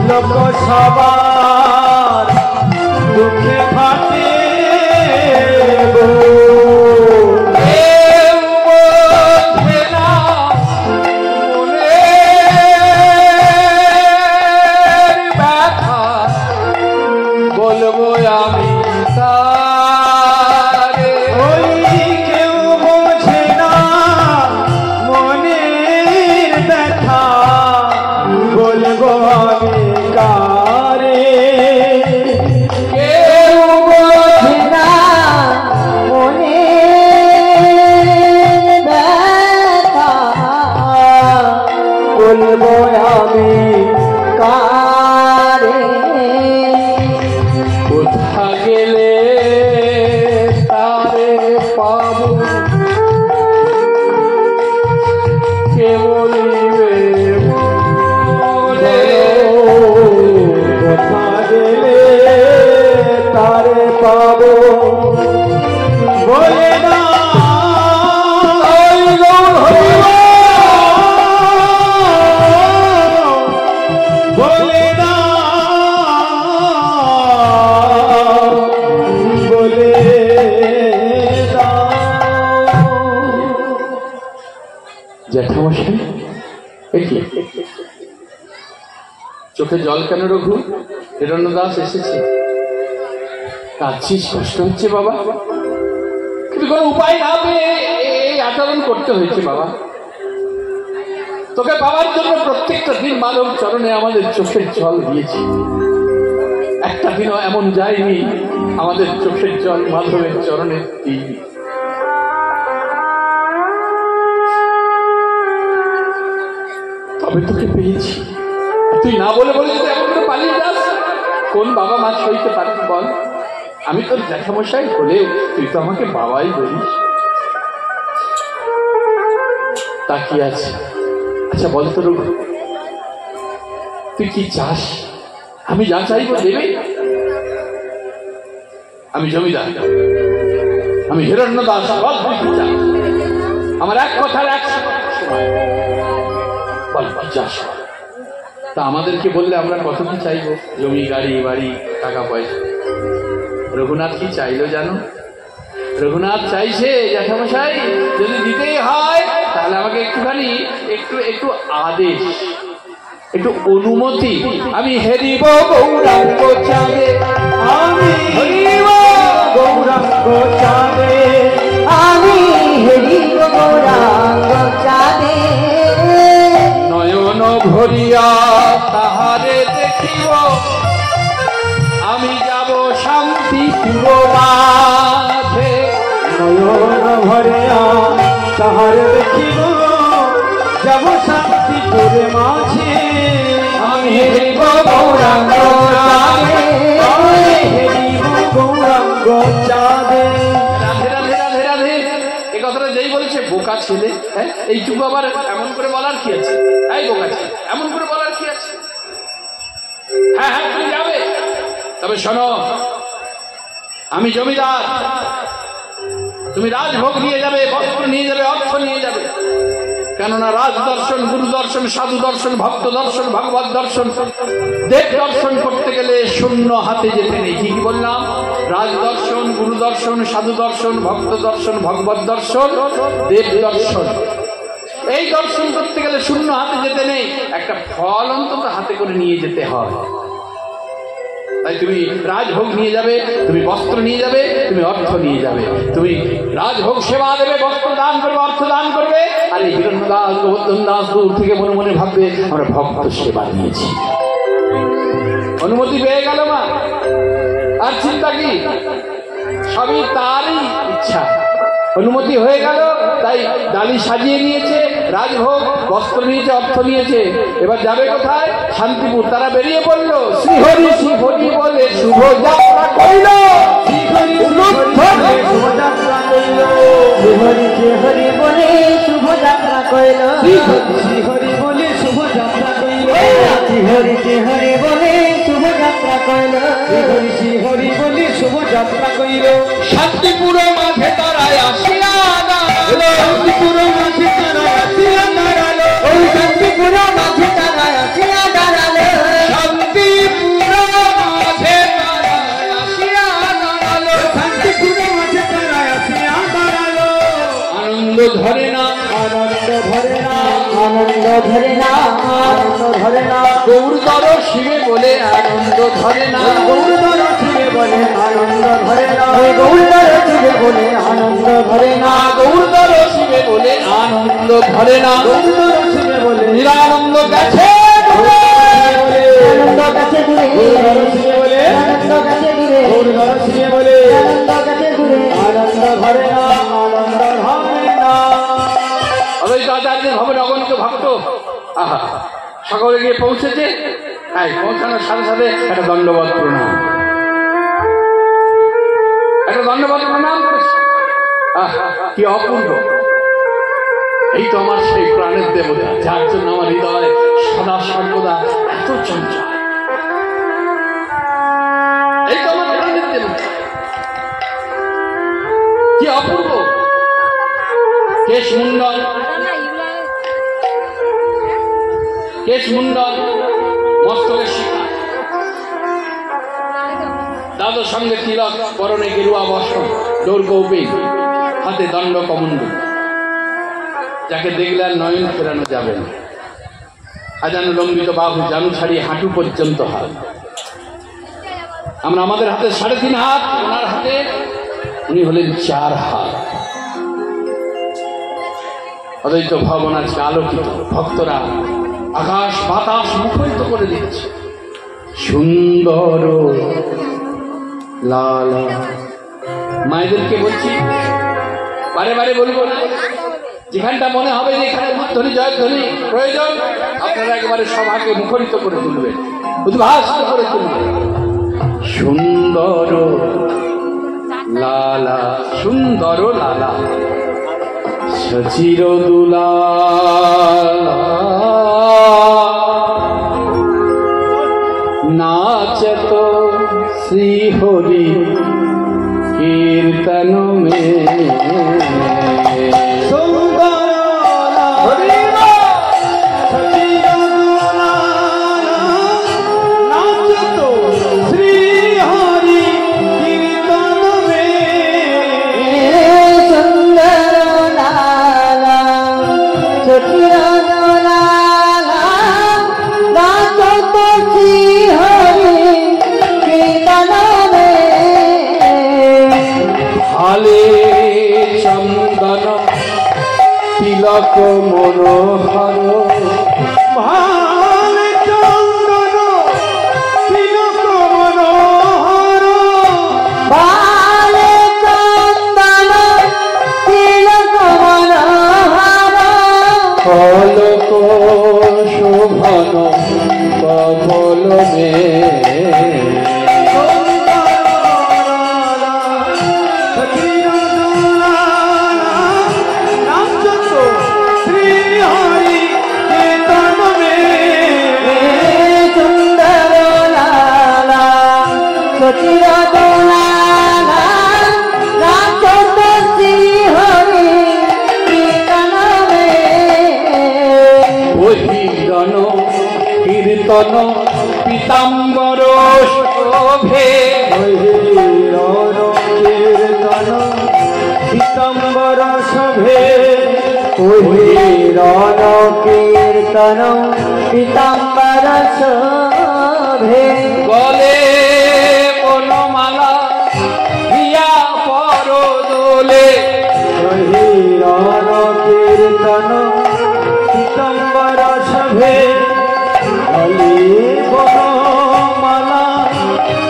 Speaker 2: লোক সবার দুঃখে ফাটে গো।
Speaker 1: কেউ বোঝে না মনের ব্যথা, বলবো আমি তারে।
Speaker 2: ওই কেউ বোঝে না মনের ব্যথা, বলবো আমি কারে।
Speaker 1: কেউ বোঝে
Speaker 3: না মনের ব্যথা, বলবো আমি কারে।
Speaker 1: কোথা গেলে তারে পাবো, কে বলিবে মোরে।
Speaker 2: কোথা গেলে তারে পাবো, বলে না বলে না বলে
Speaker 1: জ্যাঠামশাই, এ কি চোখে জল কেন রঘু? হিরণ্যদাস এসেছে, কাঁদছিস, কষ্ট হচ্ছে বাবা? কিন্তু কোনো উপায় না পেয়ে এই আচরণ করতে হয়েছে বাবা। তোকে পাওয়ার জন্য প্রত্যেকটা দিন মানব চরণে আমাদের চোখের জল দিয়েছি, একটা দিনও এমন যায়নি আমাদের চোখের জল মাধবের চরণে দিইনি। তবে তোকে পেয়েছি, তুই না বলে বলে যদি এমন করে পালিয়ে যাস, কোন বাবা মা সইতে পারবি বল? আমি তোর জ্যাঠামশাই হলেও তুই তো আমাকে বাবাই বলিস। তাকিয়ে আছে। আচ্ছা বল তো রঘু, তুই কি চাস? আমি যা চাইবো দেবে? আমি জমিদার, আমি হিরণ্যদাস, বল তুই কি চাস? আমার এক কথার এক সময় বল কি চাস? তা আমাদেরকে বললে আমরা কত কি চাইবো, জমি গাড়ি বাড়ি টাকা পয়সা। রঘুনাথ কি চাইলো জানো? রঘুনাথ চাইছে জ্যাঠামশাই যদি দিতেই হয় তাহলে আমাকে একটুখানি একটু আদেশ, একটু অনুমতি। আমি হেরিব গৌরাঙ্গ চাঁদে,
Speaker 2: আমি
Speaker 1: হেরিব
Speaker 2: গৌরাঙ্গ চাঁদে,
Speaker 3: আমি হেরিব গৌরাঙ্গ চাঁদে।
Speaker 1: নয়ন ভরিয়া তাহারে দেখিব, আমি যাব শান্তিপুর মাঝে।
Speaker 2: নয়ন ভরিয়া তাহারে দেখিব, যাব শান্তিপুরে মাঝে।
Speaker 1: আমি হেরিব গৌরাঙ্গ চাঁদে,
Speaker 2: আমি হেরিব গৌরাঙ্গ চাঁদে।
Speaker 1: রাধে রাধে রাধে রাধে। এই কথাটা যেই বলেছে বোকা ছেলে, হ্যাঁ এইটুকু আবার এমন করে বলার কি আছে? এই বোকা ছেলে, এমন করে বলার কি আছে? হ্যাঁ হ্যাঁ তুমি যাবে, তবে শোনো আমি জমিদার, তুমি রাজভোগ নিয়ে যাবে, বস্ত্র নিয়ে যাবে, অর্থ নিয়ে যাবে। কেননা রাজ দর্শন, গুরু দর্শন, সাধু দর্শন, ভক্ত দর্শন, ভগবত দর্শন, দেব দর্শন করতে গেলে শূন্য হাতে যেতে নেই। কি বললাম? রাজ দর্শন, গুরু দর্শন, সাধু দর্শন, ভক্ত দর্শন, ভগবত দর্শন, দেব দর্শন, এই দর্শন করতে গেলে শূন্য হাতে যেতে নেই, একটা ফল অন্তত হাতে করে নিয়ে যেতে হয়। তাই তুমি রাজভোগ নিয়ে যাবে, তুমি বস্ত্র নিয়ে যাবে, তুমি অর্থ নিয়ে যাবে। তুমি রাজভোগ সেবা দেবে, বস্ত্র দান করবে, অর্থ দান করবে। আর এই হিরণ্যদাস গোবর্ধন দাস দূর থেকে মনে মনে ভাববে আমরা ভক্ত সেবা নিয়েছি। অনুমতি পেয়ে গেল মা, আর চিন্তা কি? সবই তারই ইচ্ছা। অনুমতি হয়ে গেল, তাই ডালি সাজিয়ে নিয়েছে, রাজভোগ বস্ত্র নিয়েছে, অর্থ নিয়েছে। এবার যাবে কোথায়? শান্তিপুর। তারা বেরিয়ে পড়লো, শ্রীহরি শ্রীহরি বলে শুভ যাত্রা কইল।
Speaker 2: শুভযাত্রা কইল,
Speaker 3: শ্রীহরি শ্রীহরি বলে শুভযাত্রা কইল।
Speaker 2: শ্রীহরি বলে শুভযাত্রা কইল,
Speaker 3: শ্রীহরি শ্রীহরি বলে শুভযাত্রা কইল।
Speaker 2: শ্রীহরি শ্রীহরি বলে শুভযাত্রা কইল।
Speaker 1: শান্তিপুর মাঝে তারায় আসিয়া দাঁড়ালো,
Speaker 2: শান্তিপুর মাঝে তারা আসিয়া দাঁড়ালো,
Speaker 3: ওই শান্তিপুর মাঝে তারা আনন্দ ধরে না,
Speaker 2: আনন্দ ধরে না,
Speaker 1: গৌরধর শিবে বলে আনন্দ ধরে না,
Speaker 2: গৌরধর শিবে বলে আনন্দ ধরে না,
Speaker 3: গৌরধর শিবে বলে আনন্দ ধরে না,
Speaker 1: গৌরধর শিবে বলে আনন্দ ধরে না,
Speaker 2: গৌরধর শিবে বলে
Speaker 1: নিরানন্দ গেছে
Speaker 3: আনন্দ কাছে দূরে,
Speaker 2: গৌরধর শিবে বলে
Speaker 3: আনন্দ কাছে দূরে,
Speaker 2: গৌরধর শিবে বলে
Speaker 3: আনন্দ কাছে দূরে,
Speaker 2: আনন্দ ধরে না, আনন্দ ধরে না।
Speaker 1: অদ্বৈত আচার্যের ভবন অগণিত ভক্ত আহা সকলে গিয়ে পৌঁছেছে। হ্যাঁ, পৌঁছানোর সাথে সাথে একটা দণ্ডবত প্রণাম, একটা দণ্ডবত প্রণাম করেছে। আহ কি অপূর্ব! এই তো আমার সেই প্রাণের দেবতা, যার জন্য আমার হৃদয় সদা সর্বদা এত চঞ্চল। এই তো আমার প্রাণের দেবতা, কি অপূর্ব! কেশমুণ্ডল, কেশমুণ্ডল, মস্তকের শিখা, দাদর সঙ্গে তিলক, পরনে গেরুয়া বস্ত্র, দৌর্গৌপিন, হাতে দণ্ড কমণ্ডল, যাকে দেখলে আর নয়ন ফেরানো যাবে না। আজানু লম্বিত বাহু, জানু ছাড়িয়ে হাঁটু পর্যন্ত হাত। আমরা আমাদের হাতে 3.5 হাত, ওনার হাতে উনি হলেন 4 হাত। অদ্বৈত ভবন আজকে আলোকিত, ভক্তরা আকাশ বাতাস মুখরিত করে দিচ্ছে। সুন্দর লাল, মায়েদেরকে বলছি, বারে বারে বলবো না, যেখানটা মনে হবে যে এখানে উদ্ধনি জয়ধ্বনি প্রয়োজন, আপনারা একেবারে সভাকে মুখরিত করে তুলবেন, উদ্ভাসিত করে তুলবেন। সুন্দর লালা, সুন্দর লালা, সচির দুলা, নাচত শ্রী হরি কীর্তন মে, তিলক মনোহর,
Speaker 2: ভাল চন্দন তিলক মনোহর,
Speaker 3: ভাল চন্দন তিলক মনোহর,
Speaker 1: কলক শোভন কপল মে, কীর্তন পীতাম্বর শোভে,
Speaker 2: কীর্তন পীতাম্বর শোভে,
Speaker 3: রণ কীর্তন পীতাম্বর শোভে,
Speaker 1: গলে বনমালা হিয়া পর দোলে,
Speaker 2: রণ কীর্তন পীতাম্বর শোভে, বনমালা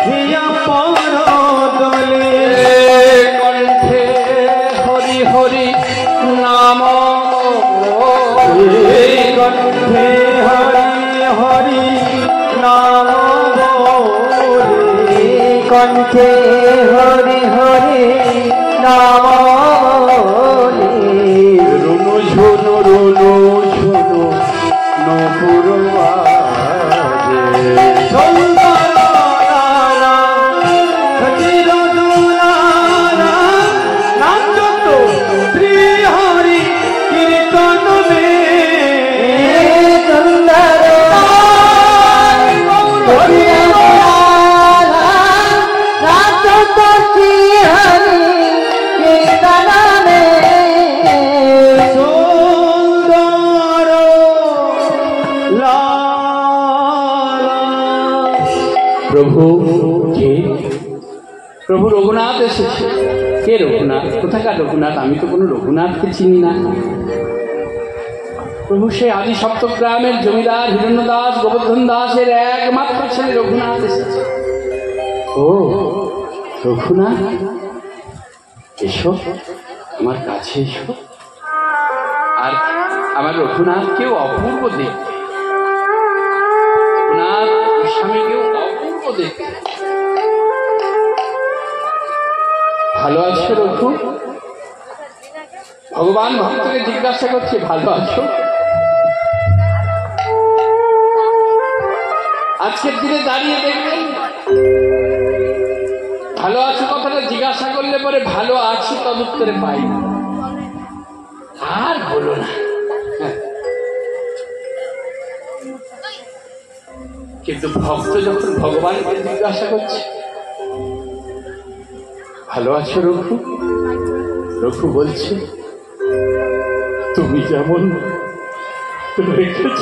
Speaker 2: হিয়া পর দোলে,
Speaker 1: কণ্ঠে হরি হরি নাম,
Speaker 2: কণ্ঠে হরি হরি নাম বলে,
Speaker 3: কণ্ঠে হরি হরি নাম বলে,
Speaker 2: রুনু ঝুনু রুনু ঝুনু নপুর বাজে, সুন্দর লালা সচির দুলালা, নাচত শ্রী হরি কীর্তন মে,
Speaker 3: সুন্দর নাচত শ্রী হরি কীর্তন মে,
Speaker 2: সুন্দর
Speaker 1: প্রভু কে? প্রভু রঘুনাথ এসেছে। কে রঘুনাথ? কোথাকার রঘুনাথ? আমি তো কোনো রঘুনাথকে চিনি না। প্রভু সে আদি সপ্তগ্রামের জমিদার হিরণ্যদাস গোবর্ধন দাসের একমাত্র ছেলে রঘুনাথ এসেছে। ও রঘুনাথ, এসো আমার কাছে এসো। আর আমার রঘুনাথকেও অপূর্ব দেখতে, রঘুনাথ স্বামীকেও অপূর্ব দেখতে। ভালো আছো রঘু? ভগবান ভক্তকে জিজ্ঞাসা করছে ভালো আছো? আজকের দিনে দাঁড়িয়ে দেখবেন ভালো আছো কথাটা জিজ্ঞাসা করলে পরে ভালো আছি তদুত্তরে পাই না, আর বলো না। কিন্তু ভক্ত যখন ভগবানকে জিজ্ঞাসা করছে ভালো আছো রঘু, রঘু বলছে তুমি যেমন রেখেছ,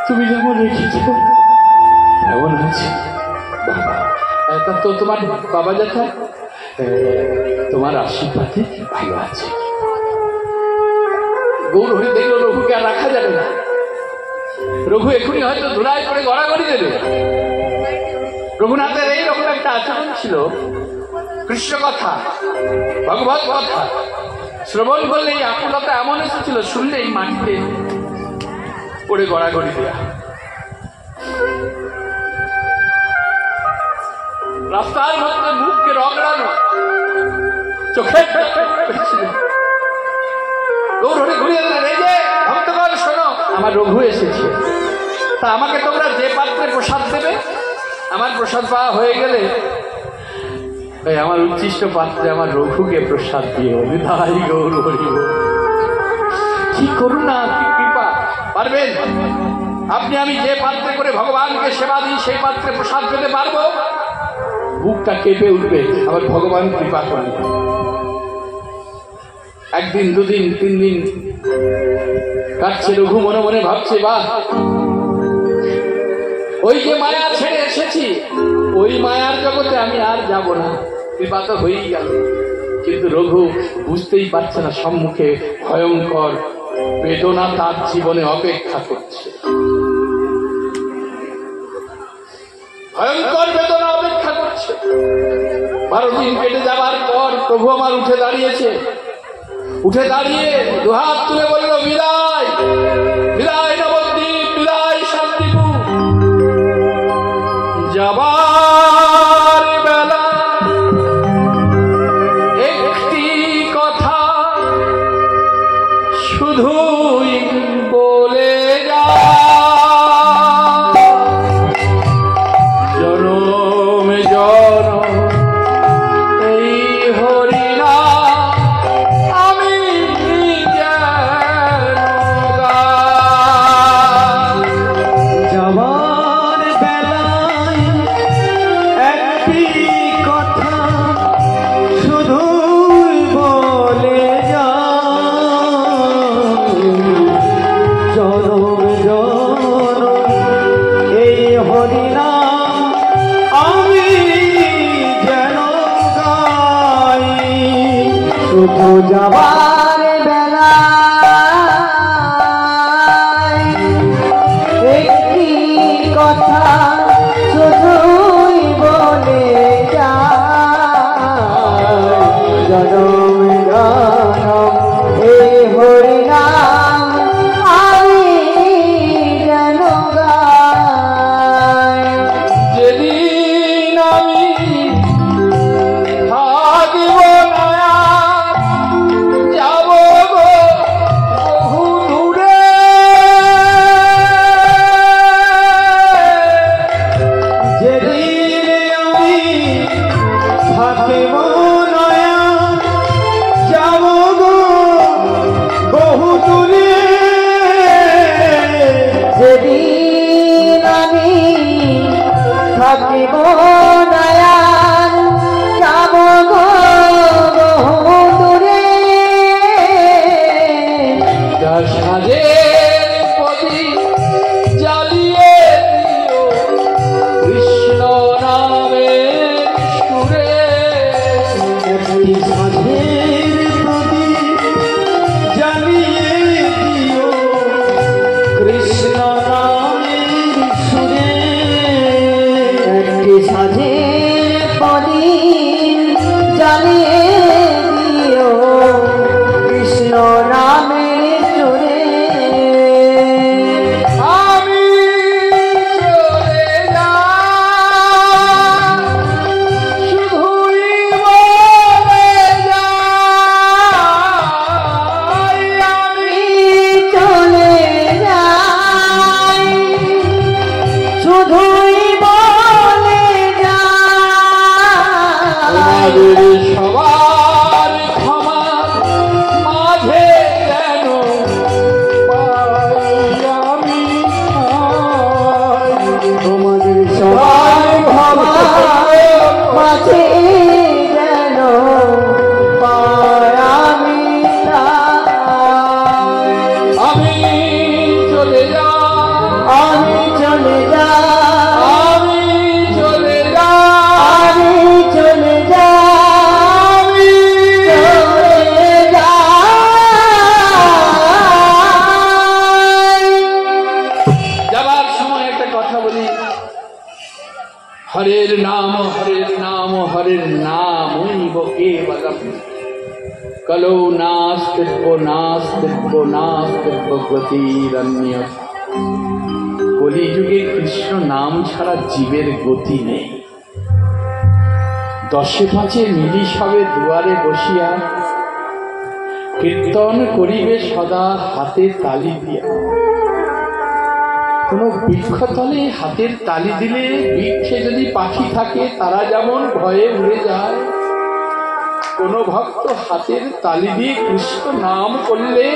Speaker 1: তুমি যেমন রেখেছ এমন আছে বাবা। তো তোমার বাবা জ্যাঠা তোমার আশীর্বাদে ভালো আছে। গৌর হরি দেখলো রঘুকে আর রাখা যাবে না। রঘু এখনই হয়তো ধুলায় করে গড়াগড়ি দেবে। রঘুনাথের এইরকম একটা আচরণ ছিল, কৃষ্ণ কথা ভগবত কথা শ্রবণ করলে এই আকুলতা এমন এসেছিল, শুনলেই মাটিতে পড়ে গড়াগড়ি দেয়া। রাস্তার মধ্যে মুখকে রগড়ানো, চোখে গৌর হরি ঘুরিয়ে দিলেন, এই যে ভক্তগণ শোনো, আমার রঘু এসেছে। তা আমাকে তোমরা যে পাত্রে প্রসাদ দেবে, আমার প্রসাদ পাওয়া হয়ে গেলে আমার উচ্ছিষ্ট পাত্রে আমার রঘুকে প্রসাদ দিও। বিধাই গৌর হরি, কি করুণা, কি কৃপা। পারবেন আপনি আমি যে পাত্রে করে ভগবানকে সেবা দিই সেই পাত্রে প্রসাদ পেতে পারবো? বুকটা কেঁপে উঠবে। আবার ভগবান কৃপা করেন। একদিন দুদিন তিন দিন কাটছে, রঘু মনে মনে ভাবছে বাহ, ওই যে মায়া ছেড়ে এসেছি ওই মায়ার জগতে আমি আর যাব না, কৃপা তো হয়েই গেল। কিন্তু রঘু বুঝতেই পারছে না সম্মুখে ভয়ঙ্কর বেদনা তার জীবনে অপেক্ষা করছে, ভয়ঙ্কর বেদনা অপেক্ষা করছে। 12 দিন কেটে যাবার পর প্রভু আমার উঠে দাঁড়িয়েছে। উঠে দাঁড়িয়ে দুহাত তুলে বলল বিদায়, বিদায় নবদ্বীপ, বিদায় শান্তিপুর। যাবার বেলা একটি কথা শুধুই বলে যা, জনম জনম এই হরিনা আমি যেন গাই।
Speaker 3: যাবার বেলায় একটি কথা শুধুই বলে যা, জনম জনম এই হরিনাম আমি যেন গাই। শুধু যাবার বেলায় একটি কথা শুধুই বলে যায়, জনম জনম এই হরিনাম আমি যেন গাই।
Speaker 1: যেদিন আমি থাকিব না যাব গো বহু দূরে,
Speaker 3: যেদিন আমি থাকিব নয়া যাব গো বহু
Speaker 1: তোমাদের সবার ক্ষমা মাঝে যেন পাই আমি ঠাঁই।
Speaker 3: তোমাদের সবার ক্ষমা মাঝে যেন পাই আমি ঠাঁই।
Speaker 1: আমি চলে যাই,
Speaker 3: আমি চলে যাই,
Speaker 1: আমি চলে যাই,
Speaker 3: আমি চলে যাই, চলে যাই।
Speaker 1: যাবার সময় একটা কথা বলি, হরের নাম হরের নাম হরের নামৈব কেবলম কলৌ নাস্তিব্য নাস্তিব্য নাস্তিব্য গতিরন্য। কলিযুগে কৃষ্ণ নাম ছাড়া জীবের গতি নেই। দশে পাঁচে মিলি সবে দুয়ারে বসিয়া কীর্তন করিবে সদা হাতে তালি দিয়া। কোন বৃক্ষতলে হাতের তালি দিলে বৃক্ষে যদি পাখি থাকে তারা যেমন ভয়ে উড়ে যায়, কোন ভক্ত হাতের তালি দিয়ে কৃষ্ণ নাম করলে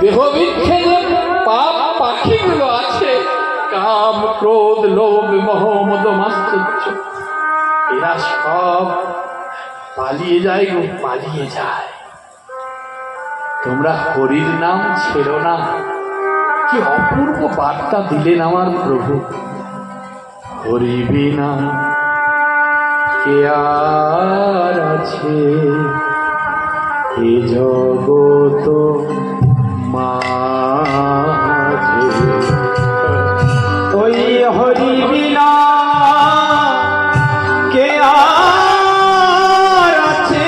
Speaker 1: দেহ বৃক্ষে যে পাপ পাখিগুলো আছে, কাম ক্রোধ লোভ মোহ মদ মাশ্চর্য, এরা সব পালিয়ে যায় গো, পালিয়ে যায়। তোমরা হরির নাম ছেড়ো না। কি অপূর্ব বার্তা দিলেন আমার প্রভু। হরি বিনা কে আর আছে এ জগত মাঝে।
Speaker 2: ওই হরি বিনা কে আর আছে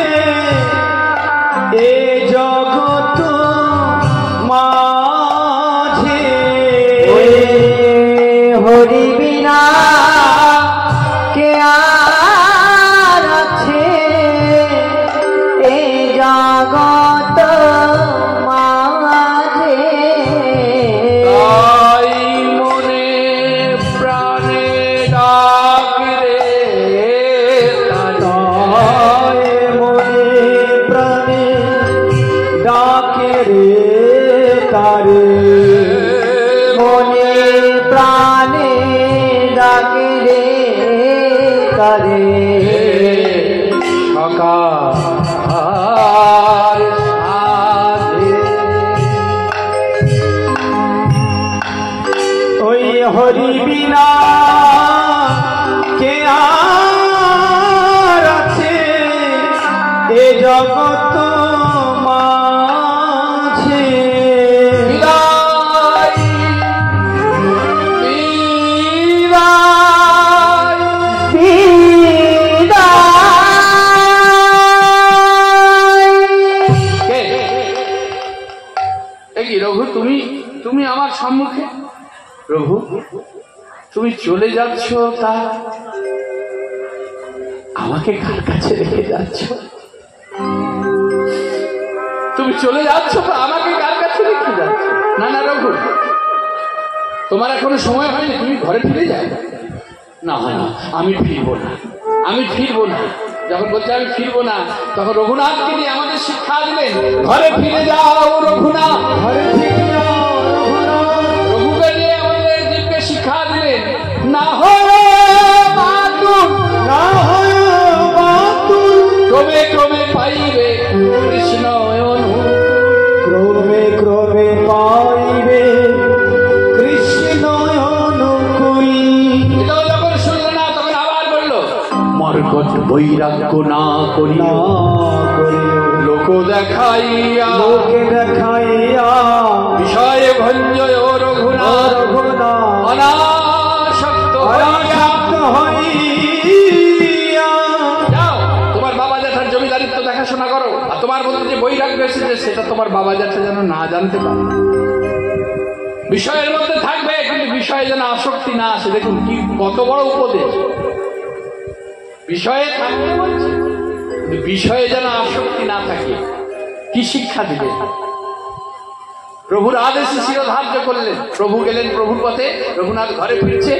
Speaker 2: এ জগত মাঝে।
Speaker 3: হরি বিনা কে আর আছে এ জগত মাঝে।
Speaker 1: তাই মনে প্রাণে ডাক রে,
Speaker 2: তাই মনে প্রাণে ডাকে রে তারে।
Speaker 3: মনে প্রাণে ডাকে রে তারে।
Speaker 1: সকাল সাধে
Speaker 2: ওই হরি বিনা কে আর আছে এ জগত মাঝে।
Speaker 1: বিদায় বিদায় কে? এ কি রঘু, তুমি তুমি আমার সম্মুখে? প্রভু তুমি চলে যাচ্ছ, তা আমাকে কার কাছে রেখে যাচ্ছ? তুমি চলে যাচ্ছ তো আমাকে কার কাছে রেখে যাচ্ছ? না না রঘু, তোমার এখনো সময় হয়নি, তুমি ঘরে ফিরে যাও। না না, আমি ফিরবো না, আমি ফিরবো না। যখন বলছে আমি ফিরবো না, তখন রঘুনাথকে দিয়ে আমাদের শিক্ষা দিলেন, ঘরে ফিরে যাও রঘুনাথ।
Speaker 2: ঘরে ফিরে যাও রঘুনাথ।
Speaker 1: রঘুকে দিয়ে আমাদের জীবকে শিক্ষা দিলেন, না হয় বাতুল,
Speaker 2: না হয় বাতুল,
Speaker 1: ক্রমে ক্রমে পাইবে কৃষ্ণ অনুকূল।
Speaker 2: ক্রমে ক্রমে পাইবে কৃষ্ণ অনুকূল।
Speaker 1: এটাও যখন শুনলো না, তখন আবার বললো, মর্কট বৈরাগ্য না করি
Speaker 2: না করিও
Speaker 1: লোক দেখাইয়া
Speaker 2: লোকে দেখাইয়া
Speaker 1: বিষয়ে ভঞ্জয় রঘুনাথ
Speaker 2: রঘুনাথ
Speaker 1: অনাসক্ত হইয়া।
Speaker 2: অনাসক্ত হইয়া।
Speaker 1: যাও, তোমার বাবা জ্যাঠার জমিদারিত্ব দেখাশোনা করো, আর তোমার মধ্যে যে বৈরাগ্য এসেছে সেটা তোমার বাবা জ্যাঠা যেন না জানতে পারে। বিষয়ের মধ্যে থাকবে কিন্তু বিষয়ে যেন আসক্তি না আসে। দেখুন কি কত বড় উপদেশ। বিষয়ে থাকতে বলছে, কিন্তু বিষয়ে যেন আসক্তি না থাকে। কি শিক্ষা দিলেন? প্রভুর আদেশে শিরোধার্য করলেন। প্রভু গেলেন প্রভুর পথে, রঘুনাথ ঘরে ফিরছে,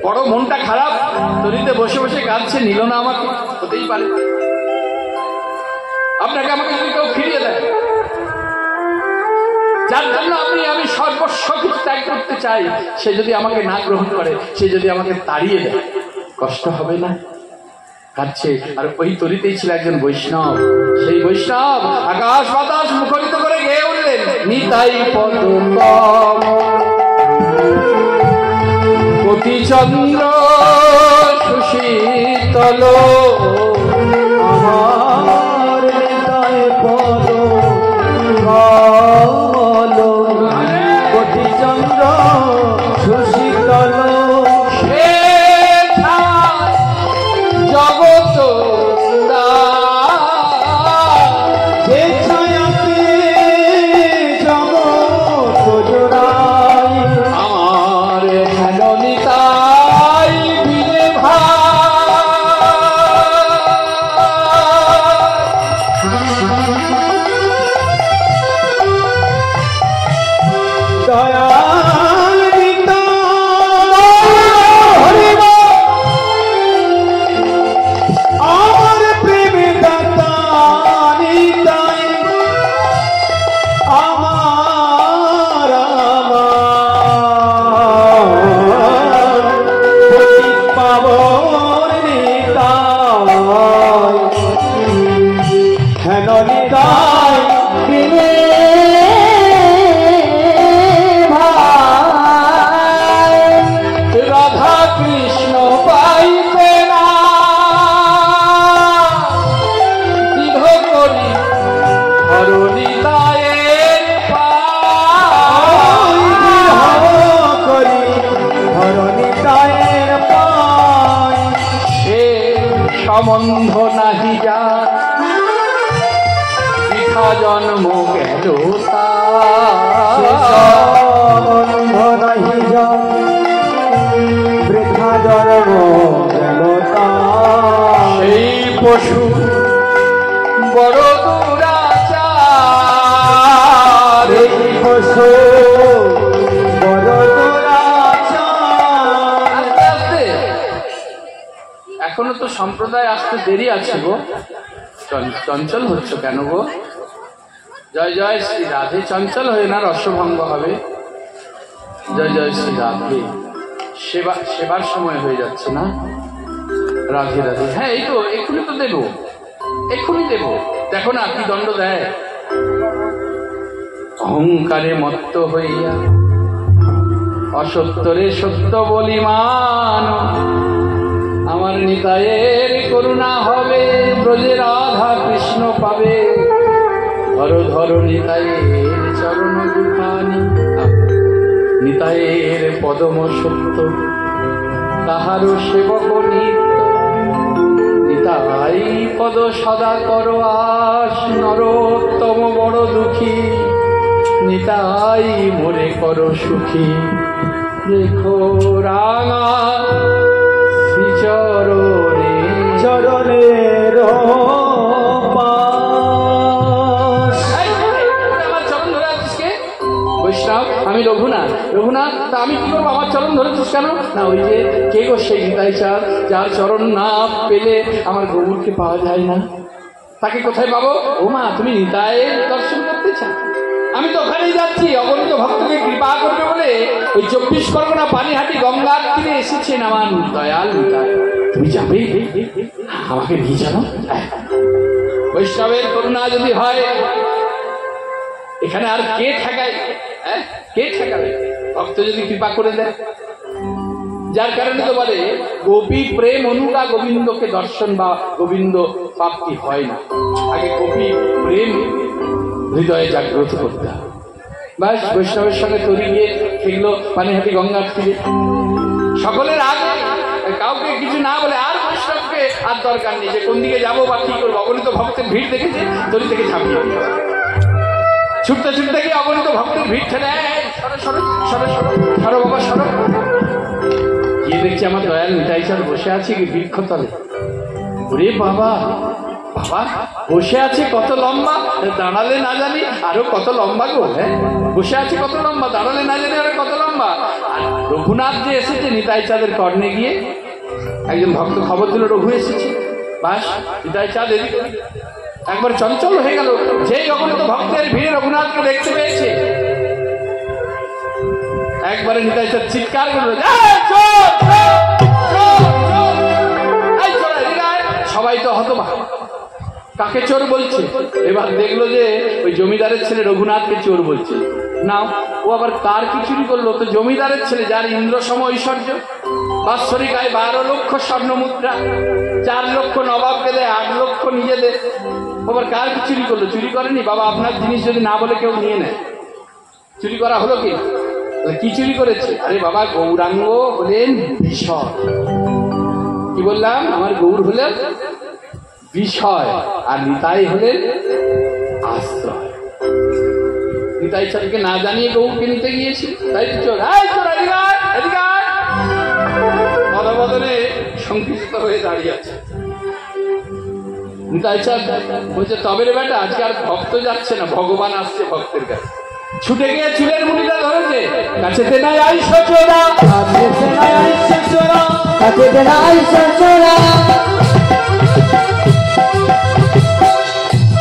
Speaker 1: বড় মনটা খারাপ, তরিতে বসে বসে কাঁদছে, নিল না আমাকে। হতেই পারে আপনাকে আমাকে যদি কেউ ফিরিয়ে দেয়, যার জন্য আমি সর্বস্ব কিছু ত্যাগ করতে চাই, সে যদি আমাকে না গ্রহণ করে, সে যদি আমাকে তাড়িয়ে দেয়, কষ্ট হবে না? কাঁদছে। আর ওই তরিতেই ছিল একজন বৈষ্ণব। সেই বৈষ্ণব আকাশ বাতাস মুখরিত করে গেয়ে উঠলেন, নিতাই পদ কোটি চন্দ্র সুশীতল
Speaker 2: আমার নিতাই পদ কমল, কোটি চন্দ্র সুশীতল,
Speaker 1: জগত
Speaker 2: যে ছায়াতে জগৎ জোড়াই,
Speaker 1: আমার হেন নিতাই বিনে
Speaker 2: দয়াল আমার প্রেমে দাতা নিতাই, আমার পতিত পাবন নিতাই, হেন নিতাই
Speaker 3: বিনে
Speaker 1: রাধা কৃষ্ণ পাইবে না দৃঢ় করি হরনিতায়ের পায়।
Speaker 2: করি হরনিতায়ের পাই,
Speaker 1: সে সম্বন্ধ নাহি যা বৃথা জন্ম গেল
Speaker 2: বন্ধ নাহি যান বৃথা জন্ম গেল তার।
Speaker 1: সেই পশু বড় দুরাচার,
Speaker 2: এই পশু বড় দুরাচার।
Speaker 1: আস্তে আস্তে এখনো তো সম্প্রদায় আসতে দেরি আছে গো। চঞ্চল হচ্ছ কেন গো? জয় জয় শ্রী রাধে। চঞ্চল হয়ে না, রসভঙ্গ হবে। জয় জয় শ্রী রাধে। সেবার সময় হয়ে যাচ্ছে না? রাধে রাধে। হ্যাঁ, এই তো এক্ষুনি তো দেবো, এক্ষুনি দেবো। দেখো না কি দণ্ড দেয়। অহংকারে মত্ত হইয়া অসত্যরে সত্য বলিমান, আমার নিতায়ের করুণা হবে, ব্রজে রাধা কৃষ্ণ পাবে। ধরো ধরো নিতায়ের চরণ দুখানি, নিতায়ের পদম সত্য তাহার সেবক নিত্য। নিতাই পদ সদা কর আস, নরোত্তম বড় দুঃখী। নিতাই মোরে কর সুখী, দেখো রাঙা শ্রীচরণে
Speaker 2: চরণের পাশ।
Speaker 1: আমার চরণ ধরে আছিস কে? বৈষ্ণব, আমি রঘুনাথ। রঘুনাথ, তা আমি কি করবো? আমার চরণ ধরেছিস কেন? না, ওই যে কে গো সেই নিতাই চাঁদ, যার চরণ না পেলে আমার গৌরকে পাওয়া যায় না। তাকে কোথায় পাবো? ও মা, তুমি নিতাইয়ের দর্শন করতে চাও? আমি তো ওখানেই যাচ্ছি, অগণিত ভক্তকে কৃপা করবে বলে ওই 24 পরগনা পানিহাটি গঙ্গার তীরে এসেছেন আমার দয়াল নিতাই। তুমি যাবে? আমাকে নিয়ে জানো। বৈষ্ণবের করুণা যদি হয়, এখানে আর কে ঠেকায়? কে ঠেকাবে? ভক্ত যদি কৃপা করে দেয়। যার কারণে তো বলে গোপী প্রেম অনুরা গোবিন্দকে দর্শন বা গোবিন্দ প্রাপ্তি হয় না। আগে গোপী প্রেম হৃদয়ে জাগ্রত করতে হবে। বাস বৈষ্ণবের সঙ্গে তরি গিয়ে ঠেকলো পানিহাটি গঙ্গার তীরে। সকলের আগে কাউকে কিছু না বলে আর বৈষ্ণবকে আর দরকার নেই যে কোন দিকে যাবো বা কি করবো। অগণিত ভক্তের ভিড় দেখেছে, তরি থেকে ঝাঁপিয়ে ছুটতে ছুটতে গিয়ে অগণিত ভক্তের ভিড় ঠেলে সরো সরো সরো সরো বাবা সরো। গিয়ে দেখছি আমার দয়াল নিতাই চাঁদ বসে আছে কি বৃক্ষতলে। ওরে বাবা, বাবা বসে আছে কত লম্বা, দাঁড়ালে না জানি আরো কত লম্বা গো। হ্যাঁ, বসে আছে কত লম্বা, দাঁড়ালে না জানি আরো কত লম্বা। আর রঘুনাথ যে এসেছে নিতাই চাঁদের কর্ণে গিয়ে, একজন ভক্ত খবর দিল রঘু এসেছে। বাস নিতাই চাঁদ এদিকে একবার চঞ্চল হয়ে গেল। যেই অগণিত ভক্তের ভিড়ে রঘুনাথকে দেখতে পেয়েছে, একবারে নিতাই চাঁদ চিৎকার করলো, সবাই তো হতবাক, কাকে চোর বলছে? এবার দেখলো যে ওই জমিদারের ছেলে রঘুনাথকে চোর বলছে। না, ও আবার কার কি চুরি করলো? তো জমিদারের ছেলে, যার ইন্দ্র সম ঐশ্বর্য, বাৎসরিক আয় 12 লক্ষ স্বর্ণ মুদ্রা, 4 লক্ষ নবাবকে দেয়, 8 লক্ষ নিজেদের। আবার কার কি চুরি করলো? চুরি করেনি। বাবা, আপনার জিনিস যদি না বলে কেউ নিয়ে নেয়, চুরি করা হলো কি? কি চুরি করেছে? আরে বাবা, গৌরাঙ্গ হলেন বিষয়। কি বললাম? আমার গৌর হলেন বিষয়, আর নিতাই হলেন আশ্রয়। নিতাই চাঁদকে না জানিয়ে গৌরকে নিতে গিয়েছে, তাই তো চোর। পদবদনে সংকুচিত হয়ে দাঁড়িয়ে আছে। নিতাই চাঁদ বলছে, তবে রে বেটা, আজকে আর ভক্ত যাচ্ছে না, ভগবান আসছে ভক্তের কাছে। ছুটে গিয়ে চুলের মুড়িটা ধরেছে, কাছেতে নাই আইসো চোরা, কাছেতে নাই আইসো চোরা, কাছেতে নাই আইসো চোরা,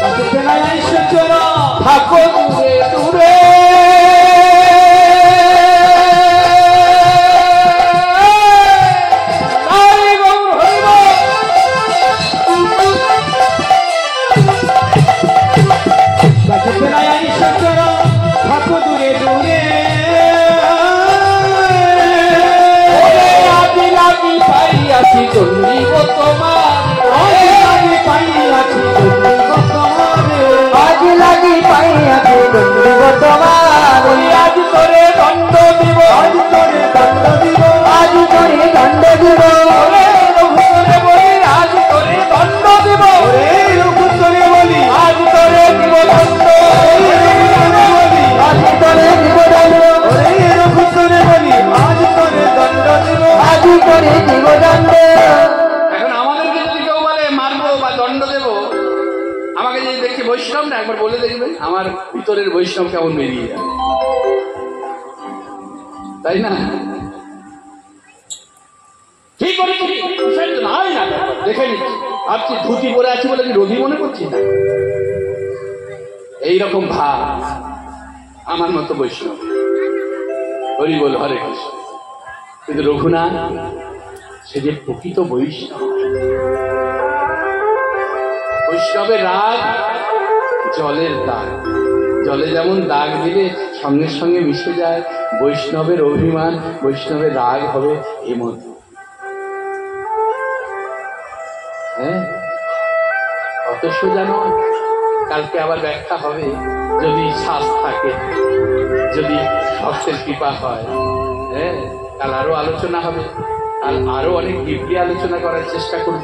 Speaker 1: কাছেতে নাই আইসো চোরা, থাকো দূরে দূরে। কাছেতে নাই আইসো চোরা, থাকো দূরে দূরে। আজি লাগি পাইয়াছি দণ্ডিব তোমার, আজি পাইয়াছি দণ্ডিব তোমার, আজি লাগি পাইয়াছি দণ্ডিব তোমার। আজ তোরে দণ্ড দিব, আজ তোরে দণ্ড দিব, আজ তোরে দণ্ড দিব। রঘুতরে বলি আজ তোরে দণ্ড দিব, রঘুতরে বলি আজ তোরে দিব দণ্ড, আজ তোরে দিব দণ্ড, রঘুতরে বলি আজ তোরে দণ্ড দিব, আজ তোরে দিব দণ্ড। এখন আমাদেরকে যদি কেউ বলে মারবো বা দণ্ড দেব, আমাকে যদি দেখি বৈষ্ণব না, একবার বলে দেখবেন আমার ভিতরের বৈষ্ণব কেমন বেরিয়ে যাবে, তাই না? কি করি না দেখে নিচ্ছি, ভাবছি ধুতি পরে আছি বলে কি রোগী মনে করছি না, এইরকম ভাব আমার মতো বৈষ্ণব। হরি বল, হরে কৃষ্ণ। কিন্তু রঘুনাথ সে যে প্রকৃত বৈষ্ণব। বৈষ্ণবের রাগ জলের দাগ, জলে যেমন দাগ দিলে সঙ্গে সঙ্গে মিশে যায়, বৈষ্ণবের অভিমান, বৈষ্ণবের রাগ হবে এ মতো। হ্যাঁ, অত সোজা নয়। কালকে আবার ব্যাখ্যা হবে, যদি শ্বাস থাকে, যদি ভক্তের কৃপা হয়। হ্যাঁ, কাল আরো আলোচনা হবে, কাল আরো অনেক দিব্যি আলোচনা করার চেষ্টা করব,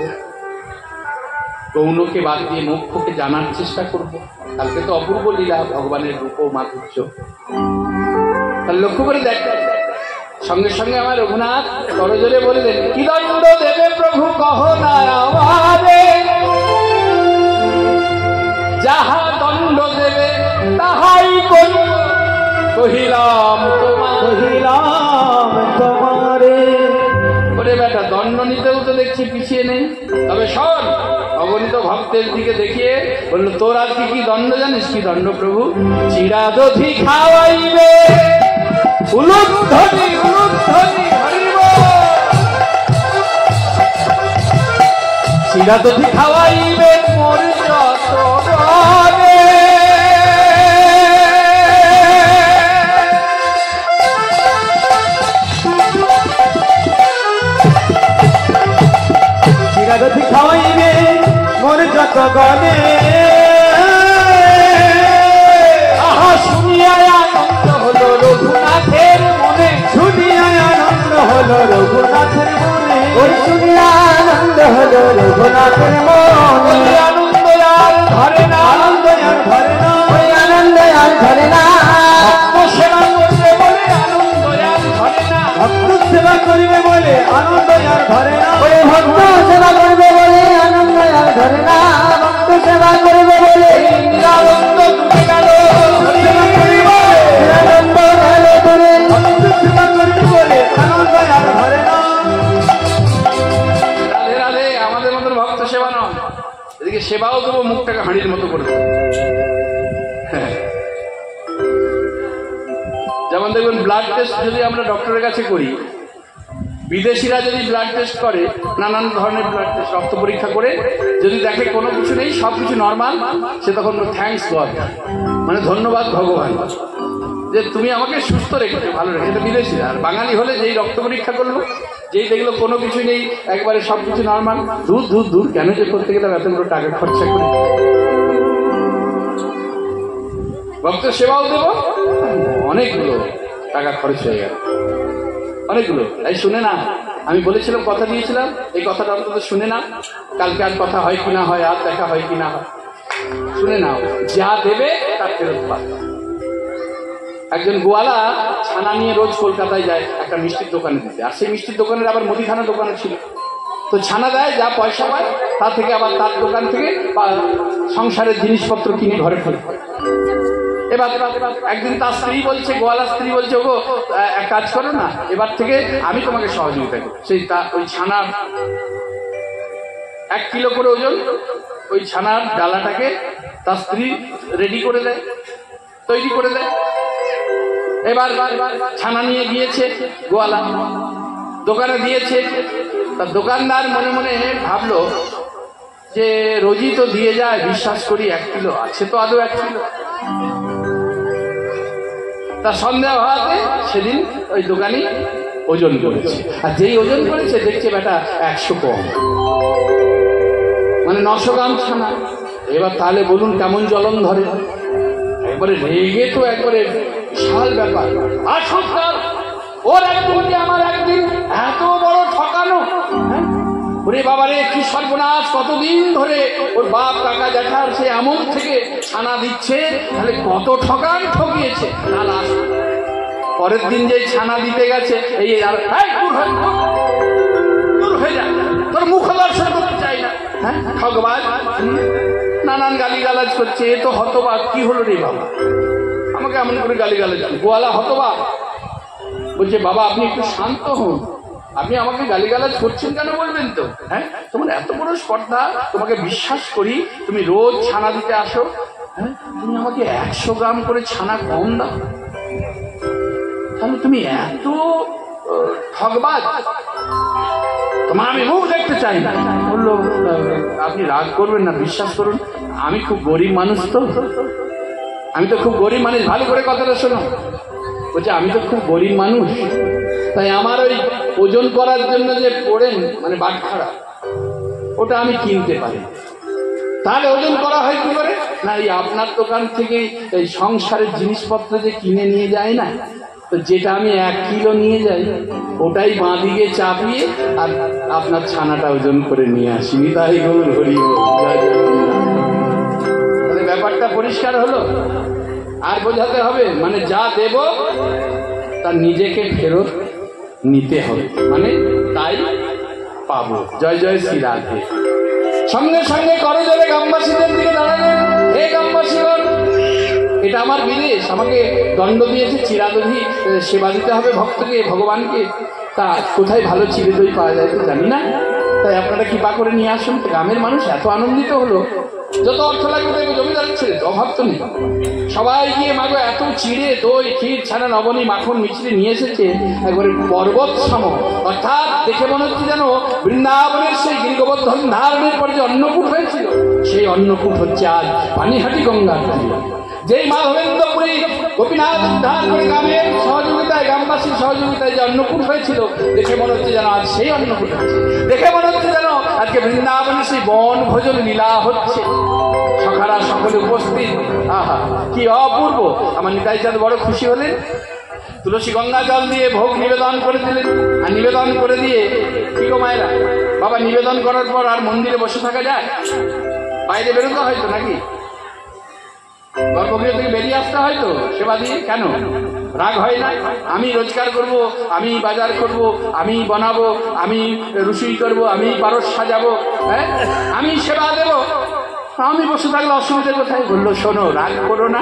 Speaker 1: গৌণকে বাদ দিয়ে মুখ্যকে জানার চেষ্টা করব। কালকে তো অপূর্ব লীলা, ভগবানের রূপ ও মাধুর্য। তাহলে লক্ষ্য করে দেখ, সঙ্গে সঙ্গে আমার রঘুনাথ করজোরে বললেন, কি দণ্ড দেবে প্রভু কহ না আমারে, যাহা দণ্ড দেবে তাহাই করি, কহিলাম তোমারে। ওরে বেটা, দণ্ড নিতেও তো দেখছি পিছিয়ে নেই। তবে শোন, অগণিত ভক্তের দিকে দেখিয়ে বললো, তোর আজকে কি দণ্ড জানিস? কি দণ্ড প্রভু? চিরাদধি খাওয়াইবে, উলুধ্বনি উলুধ্বনি হরিব, চিরাদধি খাওয়াইবে মোর যত রবে, চিরাদধি খাওয়াইবে মোর যত গনে। আহা শুনিয়া আনন্দ হলো রঘুনাথের মনে, শুনিয়া আনন্দ হলো রঘুনাথের মনে, ওই শুনিয়া আনন্দ হলো রঘুনাথের মনে। দেবো, মুখটাকে হাঁড়ির মতো করে দেবো। হ্যাঁ, যেমন দেখবেন ব্লাড টেস্ট যদি আমরা ডক্টরের কাছে করি, বিদেশিরা যদি ব্লাড টেস্ট করে, নানান ধরনের ব্লাড টেস্ট, রক্ত পরীক্ষা করে যদি দেখে কোনো কিছু নেই, সব কিছু নর্মাল, সে তখন থ্যাঙ্কস গড, মানে ধন্যবাদ ভগবান যে তুমি আমাকে সুস্থ রেখেছো, ভালো রেখে। এটা বিদেশিরা। আর বাঙালি হলে যেই রক্ত পরীক্ষা করলো, যেই দেখলো কোনো কিছু নেই, একবারে সব কিছু নর্মাল, দূর দূর দূর, কেন যে করতে গেলে এতগুলো টাকা খরচা করে, ভক্তের সেবাও দেব, অনেকগুলো টাকা খরচ হয়ে গেল, অনেকগুলো। এই শুনে না, আমি বলেছিলাম, কথা দিয়েছিলাম, এই কথাটা অন্তত শুনে না, কালকে আর কথা হয় কি না হয়, আর দেখা হয় কি না হয়, শুনে নাও, যা দেবে তার ফেরত পাবে। একজন গোয়ালা ছানা নিয়ে রোজ কলকাতায় যায় একটা মিষ্টির দোকানে দিতে, আর সেই মিষ্টির দোকানের আবার মুদিখানা দোকানে ছিল, তো ছানা দেয়, যা পয়সা পায় তা থেকে আবার তার দোকান থেকে সংসারের জিনিসপত্র কিনে ঘরে ফেলে। এবার একদিন তার স্ত্রী বলছে, গোয়ালা স্ত্রী বলছে, ওগো এক কাজ করো না, এবার থেকে আমি তোমাকে সহযোগিতা করি। সেই ওই ছানার 1 কিলো করে ওজন, ওই ছানার ডালাটাকে তার স্ত্রী রেডি করে দেয়, তৈরি করে দেয়। এবার ছানা নিয়ে গিয়েছে গোয়ালা, দোকানে দিয়েছে। তার দোকানদার মনে মনে ভাবলো যে রোজই তো দিয়ে যায়, বিশ্বাস করি 1 কিলো আছে তো আদৌ 1 কিলো। তার সন্দেহ হওয়াতে সেদিন ওই দোকানি ওজন করেছে, আর যেই ওজন করেছে দেখছে বেটা 100 কম, মানে 900 গ্রাম ছানা। এবার তাহলে বলুন কেমন জ্বলন ধরে, একবারে রেগে তো একবারে বিশাল ব্যাপার। আর সন্তান ওর একদিন আমার একদিন এত বড় ঠকানো, ওরে বাবারে কি সর্বনাশ, কতদিন ধরে ওর বাপ কাকা জ্যাঠার সে আমল থেকে ছানা দিচ্ছে, তাহলে কত ঠকান ঠকিয়েছে। না, পরের দিন যে ছানা দিতে গেছে, এই আর দূর হয়ে যা, তোর মুখ দর্শন করতে চাই না, হ্যাঁ ঠকবাজ, নানান গালিগালাজ করছে। এ তো হতবাক, কি হলো রে বাবা, আমাকে এমন করে গালিগালাজ। গোয়ালা হতবাক, বলছে বাবা আপনি একটু শান্ত হন, আপনি আমাকে গালিগালাজ করছেন কেন বলবেন তো, হ্যাঁ তোমার এত বড় স্পর্ধা, তোমাকে বিশ্বাস করি, তুমি রোজ ছানা দিতে আসো, হ্যাঁ তুমি আমাকে 100 গ্রাম করে ছানা কম দাও, তাহলে তুমি এত ঠকবাজ, তোমার আমি মুখ দেখতে চাই না। বললো আপনি রাগ করবেন না, বিশ্বাস করুন আমি খুব গরিব মানুষ, তো আমি তো খুব গরিব মানুষ, ভালো করে কথাটা শোনো। বলছে আমি তো খুব গরিব মানুষ, তাই আমার ওই ওজন করার জন্য যে পড়েন মানে বাটখারা, ওটা আমি কিনতে পারি। তাহলে ওজন করা হয় কি করে না, এই আপনার দোকান থেকে এই সংসারের জিনিসপত্র যে কিনে নিয়ে যায় না, তো যেটা আমি 1 কিলো নিয়ে যাই, ওটাই বাঁ দিকে চাপিয়ে আর আপনার ছানাটা ওজন করে নিয়ে আসি। তাই গৌর হরি বল, ব্যাপারটা পরিষ্কার হলো। আর বোঝাতে হবে, মানে যা দেব তা নিজেকে ফেরত নিতে হবে, মানে তাই পাবো। জয় জয় শ্রী রাধে। সঙ্গে সঙ্গে করজোড়ে গ্রামবাসীদের দিকে দাঁড়ালেন, হে গ্রামবাসীগণ, এটা আমার বিদেশ, আমাকে দণ্ড দিয়েছে, চিরাদধি সেবা দিতে হবে ভক্তকে, ভগবানকে। তা কোথায় ভালো চিড়ে দই পাওয়া যায় তো জানি না, তাই আপনারা কৃপা করে নিয়ে আসুন। গ্রামের মানুষ এত আনন্দিত হলো, যত অর্থ লাগবে দেখবো জমিদার ছেলে, অভাব তো নেই। সবাই গিয়ে মাগো এত চিড়ে দই ক্ষীর ছানা নবনী মাখন মিছরি নিয়ে এসেছে, একবারে পর্বত সম, অর্থাৎ দেখে মনে হচ্ছে যেন বৃন্দাবনের সেই গিরিগোবর্ধন ধারণের পর যে অন্নকূট হয়েছিল, সেই অন্নকূট হচ্ছে আজ পানিহাটি গঙ্গার তীরে। যেই মাধবেন্দ্রপুরী গোপীনাথ উদ্ধার করে গ্রামের সহযোগিতায়, গ্রামবাসীর সহযোগিতায় যে অন্নকূট হয়েছিল, দেখে মনে হচ্ছে যেন আজ সেই অন্নকূট হচ্ছে। দেখে মনে হচ্ছে যেন আজকে বৃন্দাবনে সেই বন ভোজন লীলা হচ্ছে, সখারা সকলে উপস্থিত। আহা কি অপূর্ব! আমার নিতাই চাঁদ বড় খুশি হলেন, তুলসী গঙ্গা জল দিয়ে ভোগ নিবেদন করে দিলেন। আর নিবেদন করে দিয়ে কি গো মায়েরা, বাবা নিবেদন করার পর আর মন্দিরে বসে থাকা যায়? বাইরে বেরোতে হয়তো নাকি, গর্ভগৃহ থেকে বেরিয়ে আসতে হয়তো সেবা দিয়ে। কেন রাগ হয় না? আমি রোজগার করব, আমি বাজার করব, আমি বানাবো, আমি রুসুই করব, আমি পারস সাজাবো, হ্যাঁ আমি সেবা দেব, আমি বসে থাকলে অসুবিধা কোথায়? বললো শোনো, রাগ করো না,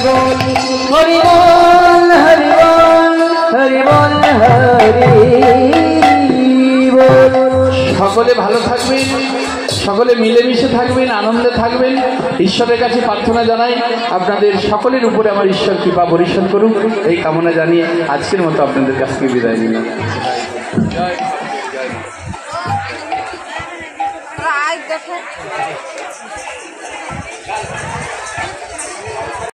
Speaker 3: বল হরি বল হরি বল হরি বল হরি বল।
Speaker 1: সকলে ভালো থাকবেন, সকলে মিলেমিশে থাকবেন, আনন্দে থাকবেন। ঈশ্বরের কাছে প্রার্থনা জানাই আপনাদের সকলের উপরে আমার ঈশ্বর কৃপা বর্ষণ করুন, এই কামনা জানিয়ে আজকের মতো আপনাদের কাছ থেকে বিদায় নিলাম।
Speaker 4: রাত দেখে